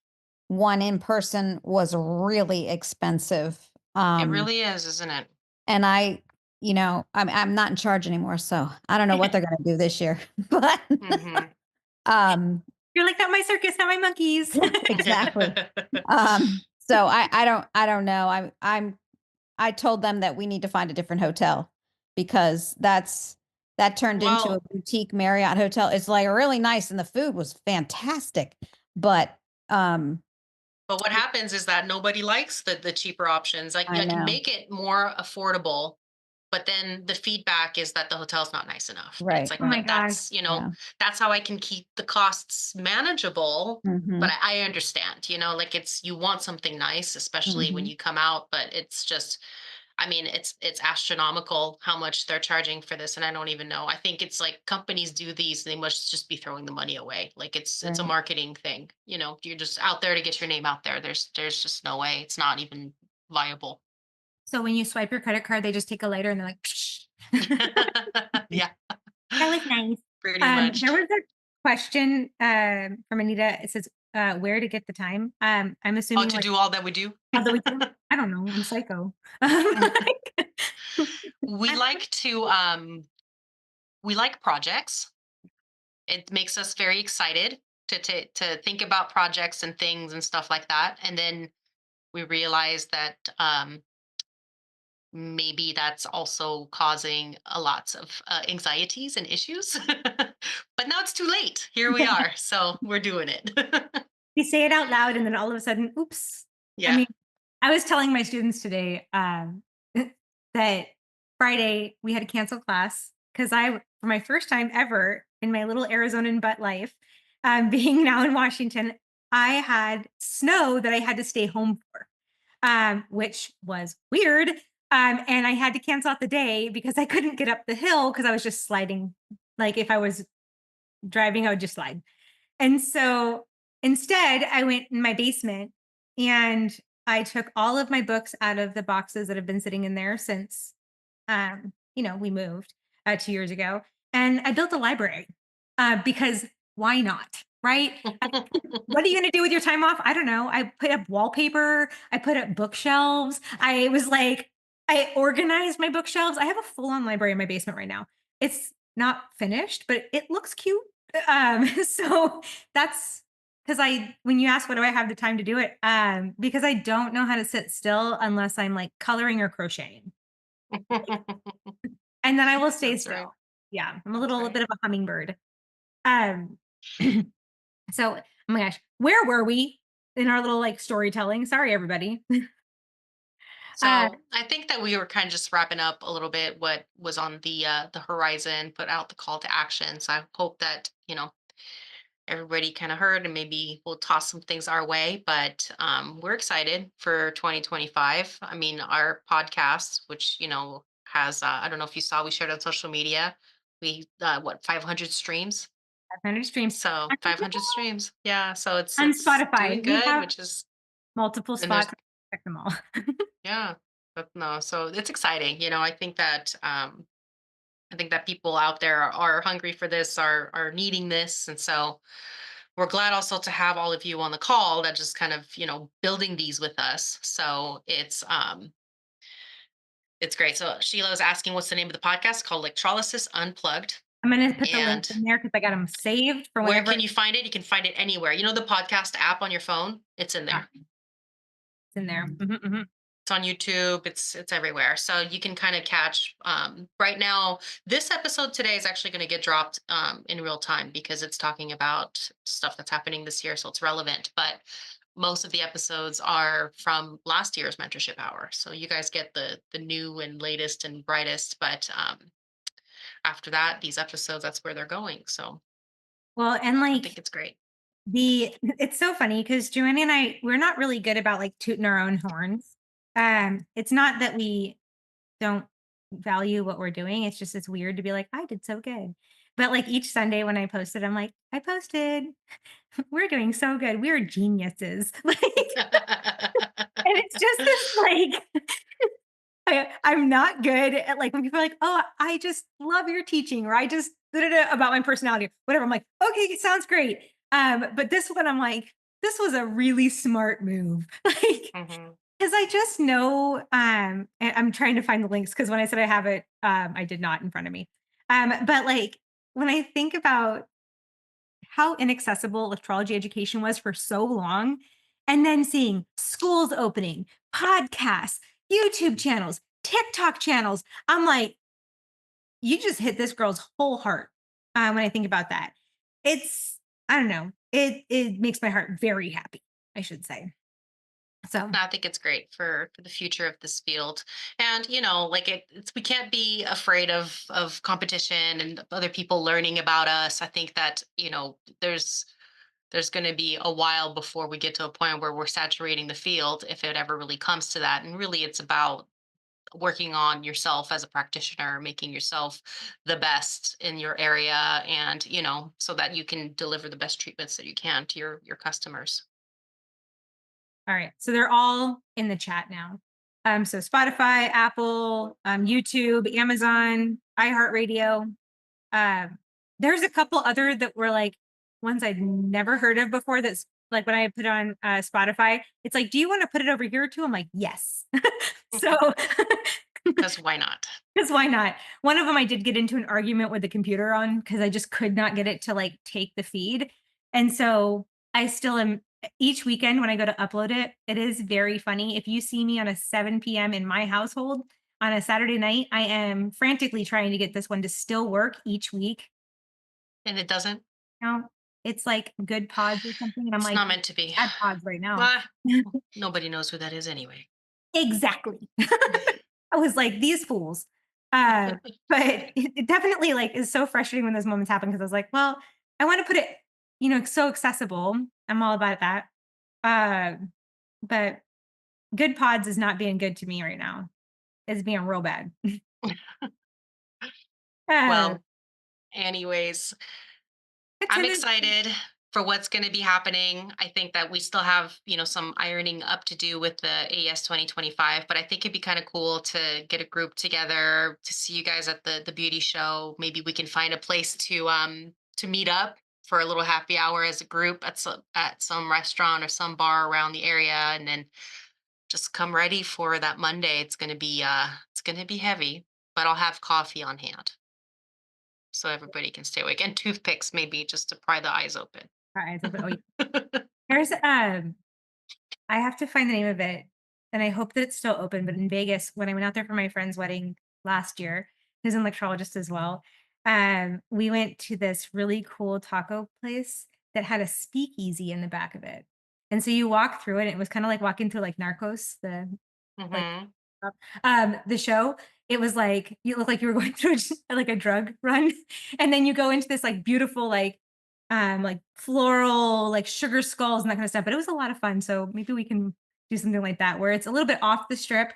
1 in person was really expensive. It really is, isn't it? And I'm not in charge anymore, so I don't know what they're gonna do this year. But Mhm. You're like, not my circus, not my monkeys. exactly. So I don't know. I told them that we need to find a different hotel because that turned into a Well, boutique Marriott hotel. It's like really nice and the food was fantastic, but but what happens is that nobody likes the cheaper options. Like, I I can know. make it more affordable, but then the feedback is that the hotel's not nice enough. And it's Right, like, Oh my but gosh. Yeah. that's how I can keep the costs manageable. Mhm. But I understand, like you want something nice, especially when Mhm. you come out, but it's just, I mean, it's astronomical how much they're charging for this, and I don't even know. I think it's like companies do these, they must just be throwing the money away. Like it's a Right. marketing thing. You're just out there to get your name out there. There's just no way. It's not even viable. So when you swipe your credit card, they just take a lighter and they're like, Psh. Yeah, That was nice. pretty much. There was a question from Anita. It says, where to get the time? I'm Oh, assuming to like do all that we do. although we do, I don't know. I'm psycho. We I'm like to we like projects. It makes us very excited to think about projects and things and stuff like that. And then we realize that maybe that's also causing a lots of anxieties and issues. But now it's too late. Here we are. So we're doing it. we say it out loud and then all of a sudden, oops. I Yeah. mean, I was telling my students today that Friday we had to cancel class because for my first time ever in my little Arizonan butt life, being now in Washington, I had snow that I had to stay home for, which was weird. And I had to cancel out the day because I couldn't get up the hill because I was just sliding. Like if I was driving, I would just slide. And so instead, I went in my basement and I took all of my books out of the boxes that have been sitting in there since, we moved 2 years ago. And I built a library because why not? Right? What are you going to do with your time off? I don't know. I put up wallpaper. I put up bookshelves. I organized my bookshelves. I have a full on library in my basement right now. It's not finished, but it looks cute. So that's when you ask, what do I have the time to do it? Because I don't know how to sit still unless I'm like coloring or crocheting. And then I will stay That's still. right. Yeah. I'm a That's little right. bit of a hummingbird. Um, so, oh my gosh, where were we in our little like storytelling? Sorry, everybody. So I think that we were kind of just wrapping up a little bit what was on the horizon, put out the call to action. So I hope that everybody kind of heard, and maybe we'll toss some things our way. But we're excited for 2025. I mean, our podcast, which has I don't know if you saw, we shared on social media. We 500 streams. 500 streams. So 500 streams. Yeah. So On it's doing Spotify. We good, have which is multiple and there's spots. Check them all. yeah. But no, so it's exciting. I think that people out there are hungry for this, are needing this, and so we're glad also to have all of you on the call that just kind of building these with us. So it's great. So Sheila was asking, what's the name of the podcast? Called Electrolysis Unplugged. I'm going to put the links And in there because I got them saved for where whenever. can you find it? You can find it anywhere. You know the podcast app on your phone? It's in there. It's in there. Mhm. It's on YouTube. It's everywhere. So you can kind of catch right now. This episode today is actually going to get dropped in real time because it's talking about stuff that's happening this year, so it's relevant. But most of the episodes are from last year's mentorship hour, so you guys get the new and latest and brightest. But after that, these episodes, that's where they're going. So Well, and I like think it's great. it's so funny because Joanie and we're not really good about like tooting our own horns. It's not that we don't value what we're doing. It's just it's weird to be like, I did so good. But like each Sunday when I posted, I'm like, I posted. We're doing so good. We're geniuses. Like, and it's just this like I'm not good at like when people are like, oh, I just love your teaching, or I just about my personality, whatever. I'm like, okay, it sounds great. But this one, I'm like, this was a really smart move. Like, Mhm. because I just know, and I'm trying to find the links because when I said I have it, I did not in front of me. But like when I think about how inaccessible electrology education was for so long, and then seeing schools opening, podcasts, YouTube channels, TikTok channels, I'm like, you just hit this girl's whole heart. When I think about that, it's I don't know, it makes my heart very happy, I should say. So I think it's great for the future of this field. And like it's we can't be afraid of competition and other people learning about us. I think that there's going to be a while before we get to a point where we're saturating the field, if it ever really comes to that. And really, it's about working on yourself as a practitioner, making yourself the best in your area, and so that you can deliver the best treatments that you can to your customers. all right, so they're all in the chat now. So Spotify, Apple, YouTube, Amazon, iHeartRadio. There's a couple other that were like ones I'd never heard of before. That's like when I put on Spotify, it's like, do you want to put it over here too? I'm like, yes. So, Because why not? because why not? One of them I did get into an argument with the computer on because I just could not get it to like take the feed. And so I still am each weekend when I go to upload it, it is very funny. If you see me on a 7 p.m. in my household on a Saturday night, I am frantically trying to get this one to still work each week. And it doesn't? Now it's like good pods or something. And I'm It's like, not meant to be. bad pods right now. Ah, nobody knows who that is anyway. Exactly. I was like, these fools. But it definitely like is so frustrating when those moments happen because I was like, well, I want to put it, so accessible. I'm all about that. But good pods is not being good to me right now. It's being real bad. Well, anyways, I'm attendance- excited for what's going to be happening. I think that we still have, some ironing up to do with the AES 2025, but I think it'd be kind of cool to get a group together to see you guys at the beauty show. Maybe we can find a place to meet up for a little happy hour as a group at some restaurant or some bar around the area, and then just come ready for that Monday. It's going to be heavy, but I'll have coffee on hand so everybody can stay awake, and toothpicks maybe just to pry the eyes open. Our eyes open. Oh, yeah. There's I have to find the name of it, and I hope that it's still open. But in Vegas, when I went out there for my friend's wedding last year, who's an electrologist as well, we went to this really cool taco place that had a speakeasy in the back of it. And so you walk through it, and it was kind of like walking through like Narcos, Mhm. the show. It was like you look like you were going through like a drug run, and then you go into this like beautiful like floral like sugar skulls and that kind of stuff. But it was a lot of fun. So maybe we can do something like that where it's a little bit off the strip,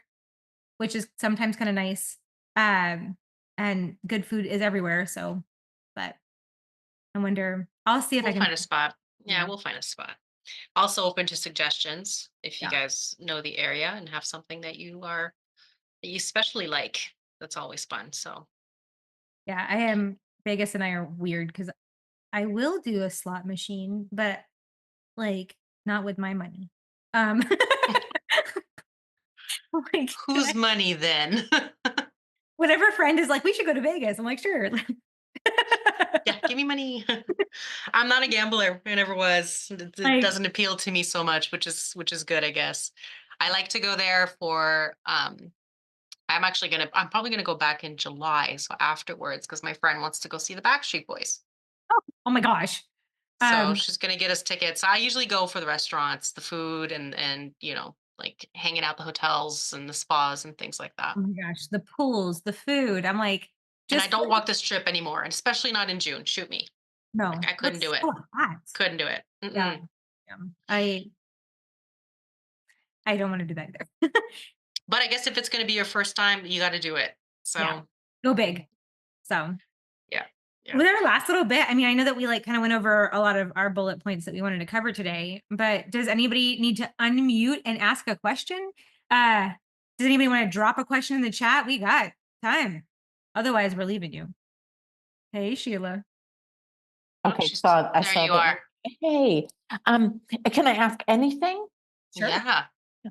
which is sometimes kind of nice. And good food is everywhere. So, but I wonder. I'll see if I We'll can find a spot. Yeah, Yeah. we'll find a spot. Also open to suggestions if you Yeah. guys know the area and have something that you especially like. That's always fun. So Yeah, I am. Vegas and I are weird because I will do a slot machine, but like not with my money. Um, like can whose I- money then? whatever friend is like, we should go to Vegas. I'm like, sure. Yeah, give me money. I'm not a gambler. I never was. It Like- doesn't appeal to me so much, which is good, I guess. I like to go there for I'm probably gonna go back in July, so afterwards, because my friend wants to go see the Backstreet Boys. Oh my gosh. So she's gonna get us tickets. I usually go for the restaurants, the food, and like hanging out the hotels and the spas and things like that. Oh my gosh, the pools, the food. I'm like, And I just don't walk this trip anymore, and especially not in June. Shoot me. no. I couldn't It's do it. so hot. Couldn't do it. Yeah. Mm-mm. Yeah. I don't want to do that either. But I guess if it's gonna be your first time, you got to do it. So Yeah. Go big. So yeah. Yeah. with our last little bit, I mean, I know that we like kind of went over a lot of our bullet points that we wanted to cover today, but does anybody need to unmute and ask a question? Does anybody want to drop a question in the chat? We got time. Otherwise, we're leaving you. Hey, Sheila. Okay, she's- I there saw you that. are. Hey, can I ask anything? Sure. Yeah.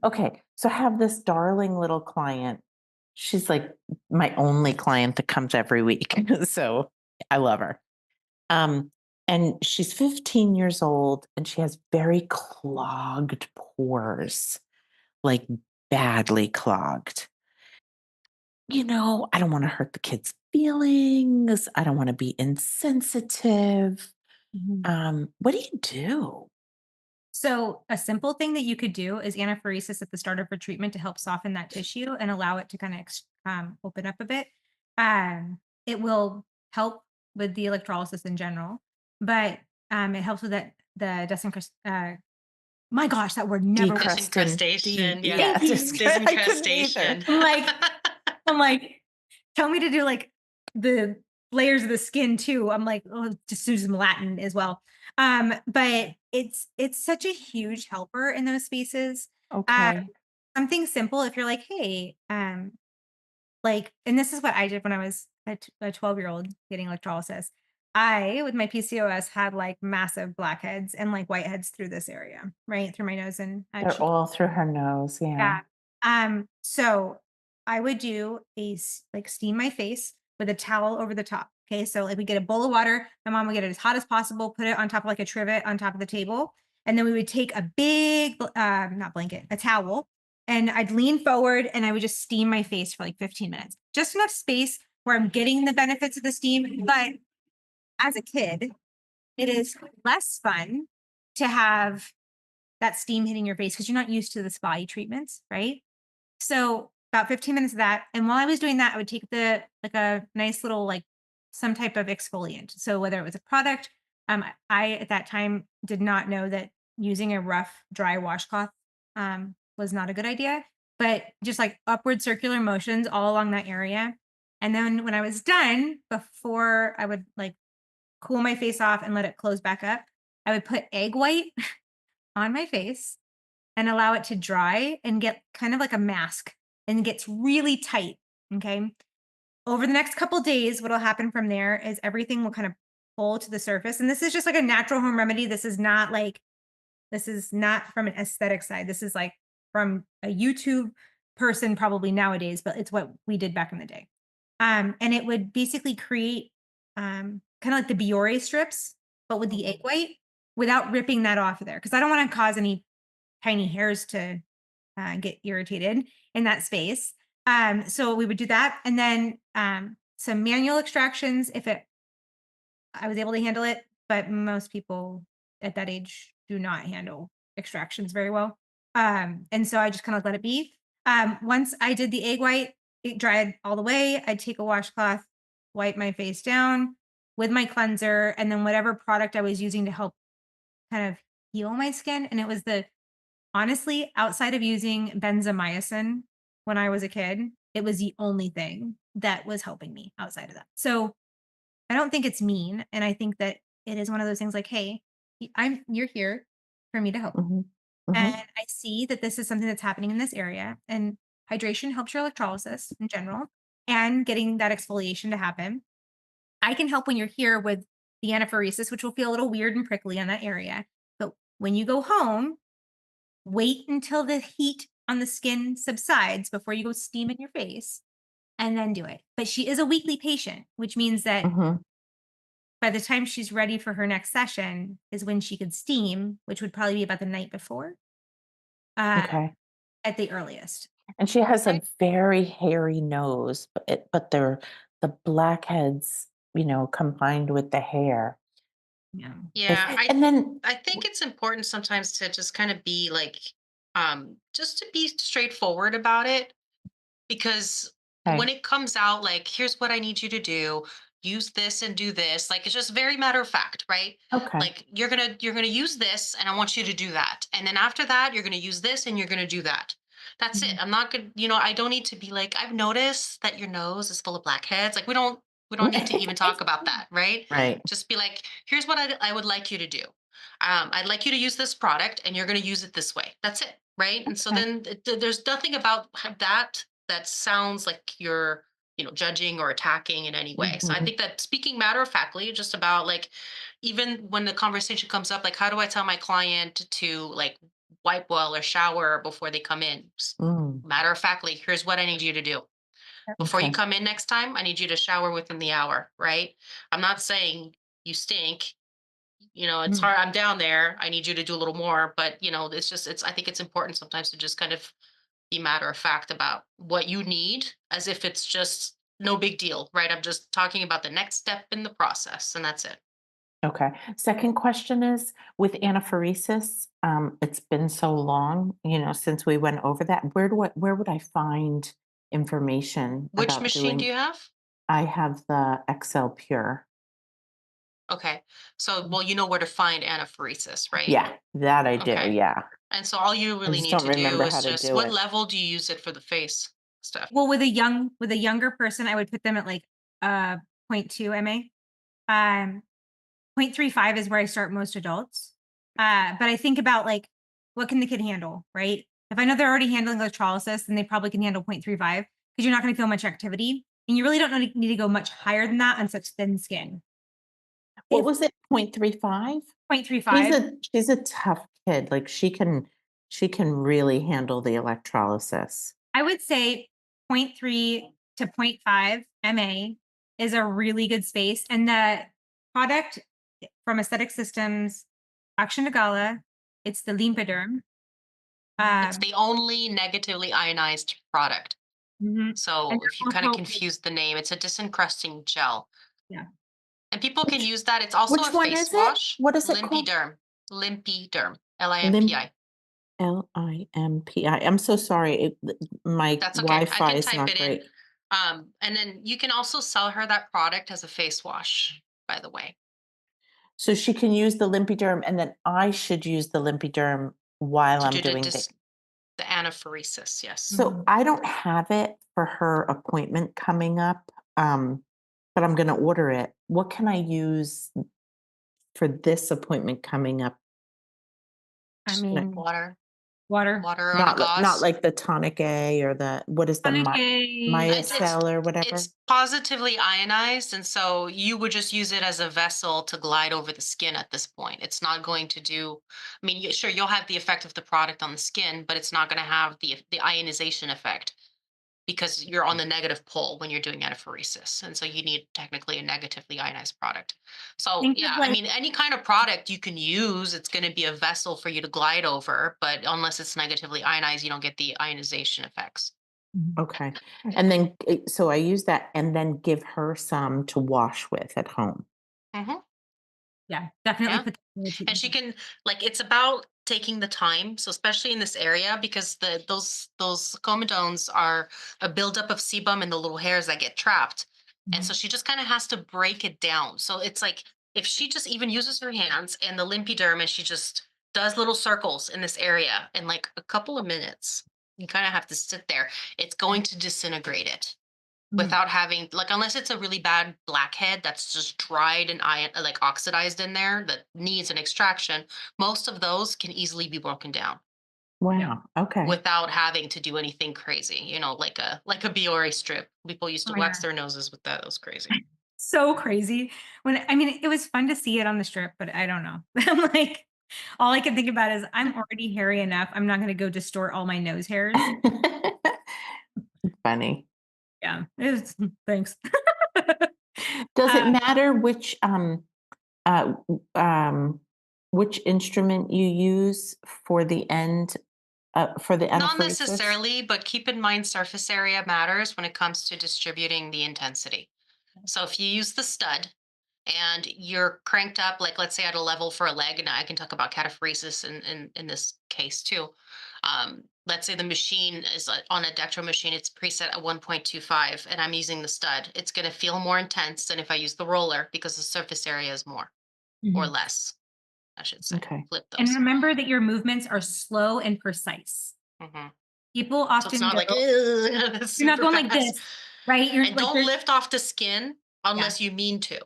Okay, so I have this darling little client. She's like my only client that comes every week. So I love her. And she's 15 years old and she has very clogged pores, like badly clogged. I don't want to hurt the kids' feelings. I don't want to be insensitive. What do you do? So a simple thing that you could do is anaphoresis at the start of a treatment to help soften that tissue and allow it to kind of open up a bit. It will help with the electrolysis in general, but it helps with the my gosh, that word never works. Disincrustation. Yeah. Yeah, Thank you. Disincrustation. I'm like, tell me to do like the layers of the skin too. I'm like, oh, just do some Latin as well. But it's such a huge helper in those spaces. Okay. something simple. If you're like, hey, like, and this is what I did when I was a 12-year-old getting electrolysis. I, with my PCOS, had like massive blackheads and like whiteheads through this area, right through my nose and They're cheek. all through her nose. Yeah. Yeah. So I would do like steam my face with a towel over the top. Okay. So like we get a bowl of water. My mom would get it as hot as possible, put it on top of like a trivet on top of the table. And then we would take a big, not blanket, a towel, and I'd lean forward and I would just steam my face for like 15 minutes. Just enough space where I'm getting the benefits of the steam. But as a kid, it is less fun to have that steam hitting your face because you're not used to the spa treatments, right? So about 15 minutes of that. And while I was doing that, I would take like a nice little, like some type of exfoliant. So whether it was a product, I at that time did not know that using a rough, dry washcloth was not a good idea, but just like upward circular motions all along that area. And then when I was done, before I would like cool my face off and let it close back up, I would put egg white on my face and allow it to dry and get kind of like a mask, and it gets really tight. Okay. Over the next couple days, what'll happen from there is everything will kind of pull to the surface. And this is just like a natural home remedy. This is not from an aesthetic side. This is like from a YouTube person probably nowadays, but it's what we did back in the day. And it would basically create kind of like the Biore strips, but with the egg white without ripping that off of there. Cause I don't want to cause any tiny hairs to get irritated in that space. So we would do that. And then some manual extractions I was able to handle it, but most people at that age do not handle extractions very well. And so I just kind of let it be. Once I did the egg white, it dried all the way. I'd take a washcloth, wipe my face down with my cleanser, and then whatever product I was using to help kind of heal my skin. And it was honestly, outside of using benzamycin when I was a kid, it was the only thing that was helping me outside of that. So I don't think it's mean. And I think that it is one of those things like, hey, you're here for me to help. Hmm. And I see that this is something that's happening in this area. And hydration helps your electrolysis in general and getting that exfoliation to happen. I can help when you're here with the anaphoresis, which will feel a little weird and prickly on that area. But when you go home, wait until the heat on the skin subsides before you go steam in your face and then do it. But she is a weekly patient, which means that Hmm. by the time she's ready for her next session is when she could steam, which would probably be about the night before Okay. at the earliest. And she has a Okay. very hairy nose, but they're the blackheads, combined with the hair. Yeah. Yeah, And then, I think it's important sometimes to just kind of be like, just to be straightforward about it, because when okay, it comes out, like, here's what I need you to do, use this and do this, like, it's just very matter of fact, right? okay. Like, you're gonna use this and I want you to do that, and then after that you're gonna use this and you're gonna do that. That's it. Mhm. I'm not gonna, I don't need to be like, I've noticed that your nose is full of blackheads. Like, we don't need to even talk about that, right? Right. Just be like, here's what I would like you to do. I'd like you to use this product and you're going to use it this way. That's it. Right. And so Okay. then there's nothing about that sounds like you're, judging or attacking in any way. So I Mhm. think that speaking matter of factly, just about like, even when the conversation comes up, like, how do I tell my client to like wipe well or shower before they come in? Mm, Matter of factly, here's what I need you to do. Before you okay. come in next time, I need you to shower within the hour, right? I'm not saying you stink. It's Mhm. hard. I'm down there. I need you to do a little more, but I think it's important sometimes to just kind of be matter of fact about what you need, as if it's just no big deal, right? I'm just talking about the next step in the process, and that's it. Okay. Second question is with anaphoresis, it's been so long, since we went over that. Where would I find information Which about machine do doing? you have? I have the XL Pure. Okay. So, well, you know where to find anaphoresis, right? Yeah, that I do. Okay. Yeah. And so all you I really just need don't to do remember is how to just, do what it. level do you use it for the face stuff? Well, with a younger person, I would put them at like zero 0.2 MA. 0.35 is where I start most adults. But I think about like what can the kid handle, right? If I know they're already handling electrolysis, then they probably can handle 0.35 because you're not going to feel much activity. And you really don't need to go much higher than that on such thin skin. What was it? 0.35? 0.35. She's a tough kid. Like she can really handle the electrolysis. I would say 0.3 to 0.5 MA is a really good space. And the product from Aesthetic Systems, Action Gonella, it's the Limpiderm. It's the only negatively ionized product. Mhm. So And if you kind of also- confuse the name, it's a disencrusting gel. Yeah. And people can use that. It's also Which a one face is it? wash. What is it called? Limpiderm. Limpiderm. Limpi. Limpi. I'm so sorry. My That's okay. I Wi-Fi can is type not it great. in. And then you can also sell her that product as a face wash, by the way. So she can use the Limpiderm, and then I should use the Limpiderm while To I'm do doing the anaphoresis, yes. So I don't have it for her appointment coming up, but I'm going to order it. What can I use for this appointment coming up? I mean, Water water. on a gauze. Not like the tonic A or what is the Tonic A. Myocell or whatever? It's positively ionized, and so you would just use it as a vessel to glide over the skin at this point. It's not going to do, I mean, sure, you'll have the effect of the product on the skin, but it's not going to have the ionization effect because you're on the negative pole when you're doing anaphoresis. And so you need technically a negatively ionized product. So Think of yeah, I like- mean, any kind of product you can use, it's going to be a vessel for you to glide over, but unless it's negatively ionized, you don't get the ionization effects. Okay. And then, so I use that and then give her some to wash with at home. Mm-hmm. Yeah, definitely. Yeah. Put that And she can, like, it's about taking the time. So especially in this area, because those comedones are a buildup of sebum in the little hairs that get trapped. And so she just kind of has to break it down. So it's like if she just even uses her hands and the Limpiderm and she just does little circles in this area in like a couple of minutes, you kind of have to sit there. It's going to disintegrate it without having, like, unless it's a really bad blackhead that's just dried and like oxidized in there that needs an extraction. Most of those can easily be broken down Wow. Okay. without having to do anything crazy, like a Biore strip. People used to Oh, wax yeah. their noses with that. It was crazy. So crazy. I mean, it was fun to see it on the strip, but I don't know. I'm like, all I can think about is I'm already hairy enough. I'm not going to go distort all my nose hairs. Funny. Yeah. Thanks. Does it matter which instrument you use for the end for the Not anaphoresis? necessarily, but keep in mind surface area matters when it comes to distributing the intensity. So if you use the stud and you're cranked up, like let's say at a level for a leg, and I can talk about cataphoresis in this case too. Let's say the machine is on a Dectro machine, it's preset at 1.25 and I'm using the stud. It's going to feel more intense than if I use the roller because the surface area is more or less, I should say. Okay. Flip And those. remember that your movements are slow and precise. Mhm. People So often it's not go, like, you're not going like this, right? You're And like, don't lift off the skin unless you mean to.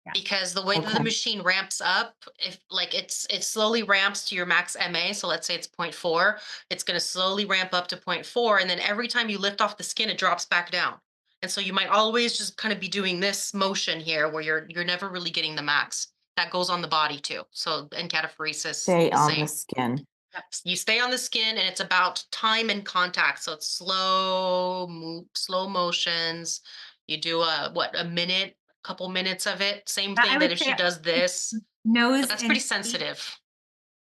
Yeah. Because the way that the Okay. machine ramps up, if like it slowly ramps to your max MA, so let's say it's 0.4, it's going to slowly ramp up to 0.4, and then every time you lift off the skin, it drops back down. And so you might always just kind of be doing this motion here where you're never really getting the max. That goes on the body too. So in cataphoresis, Stay the on same. the skin. You stay on the skin, and it's about time and contact. So it's slow motions. You do a minute, couple minutes of it. Same I thing would that if she say does this, nose. but that's and pretty feet, sensitive.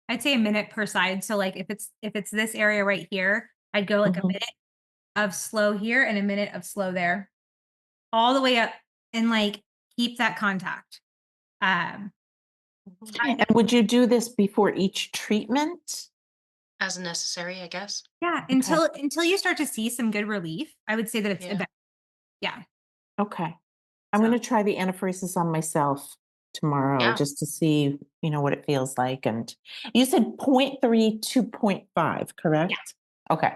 I'd say a minute per side. So like if it's this area right here, I'd go like a minute of slow here and a minute of slow there, all the way up, and like keep that contact. And would you do this before each treatment? As necessary, I guess. Yeah, until you start to see some good relief, I would say that it's Yeah. yeah. Okay. I'm So- going to try the anaphoresis on myself tomorrow Yeah. just to see, what it feels like. And you said 0.3 to 0.5, correct? Okay.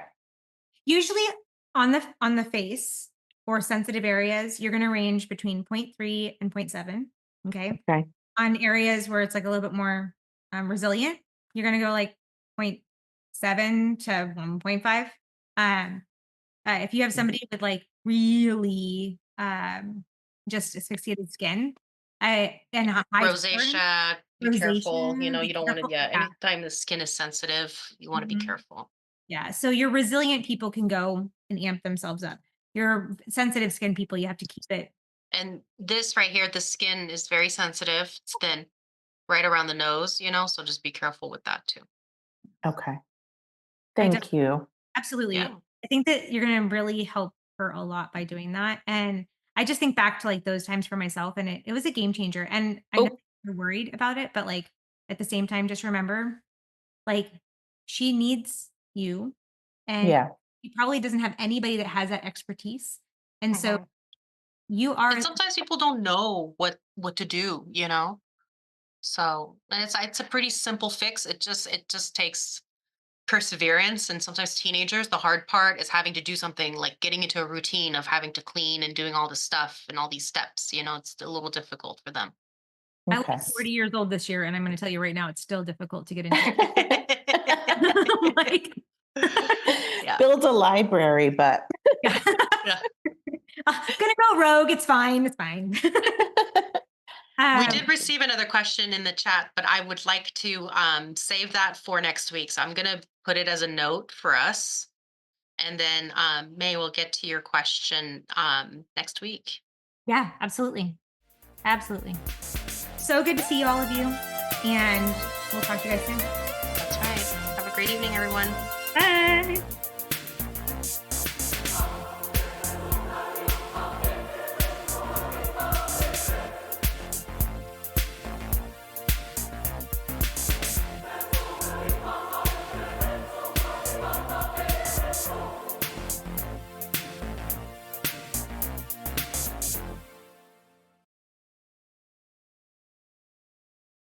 Usually on the face or sensitive areas, you're going to range between 0.3 and 0.7. Okay. Okay. On areas where it's like a little bit more resilient, you're going to go like 7 to 1.5. If you have somebody with like really just asphyxiated skin, and a high Rosacea, be careful. You know, be you don't want to, careful. yeah, Yeah. anytime the skin is sensitive, you want to be Mhm. careful. Yeah. So your resilient people can go and amp themselves up. Your sensitive skin people, you have to keep it. And this right here, the skin is very sensitive. It's thin, right around the nose, you know, so just be careful with that too. Okay. I Thank you. Absolutely. Yeah. I think that you're going to really help her a lot by doing that. And I just think back to like those times for myself, and it was a game changer. And I know Oh. you're worried about it, but like at the same time, just remember, like, she needs you, and Yeah. she probably doesn't have anybody that has that expertise. And so Mhm. you are, And sometimes people don't know what to do, you know. So and it's a pretty simple fix. It just takes perseverance. And sometimes teenagers, the hard part is having to do something like getting into a routine of having to clean and doing all this stuff and all these steps. You know, it's a little difficult for them. I Okay. was 40 years old this year, and I'm going to tell you right now, it's still difficult to get into. Like, Yeah. Build a library, but yeah. Yeah. Gonna go rogue. It's fine. It's fine. We Um, did receive another question in the chat, but I would like to save that for next week. So I'm going to put it as a note for us. And then May will get to your question next week. Yeah, absolutely. Absolutely. So good to see all of you. And we'll talk to you guys soon. That's right. Have a great evening, everyone. Bye.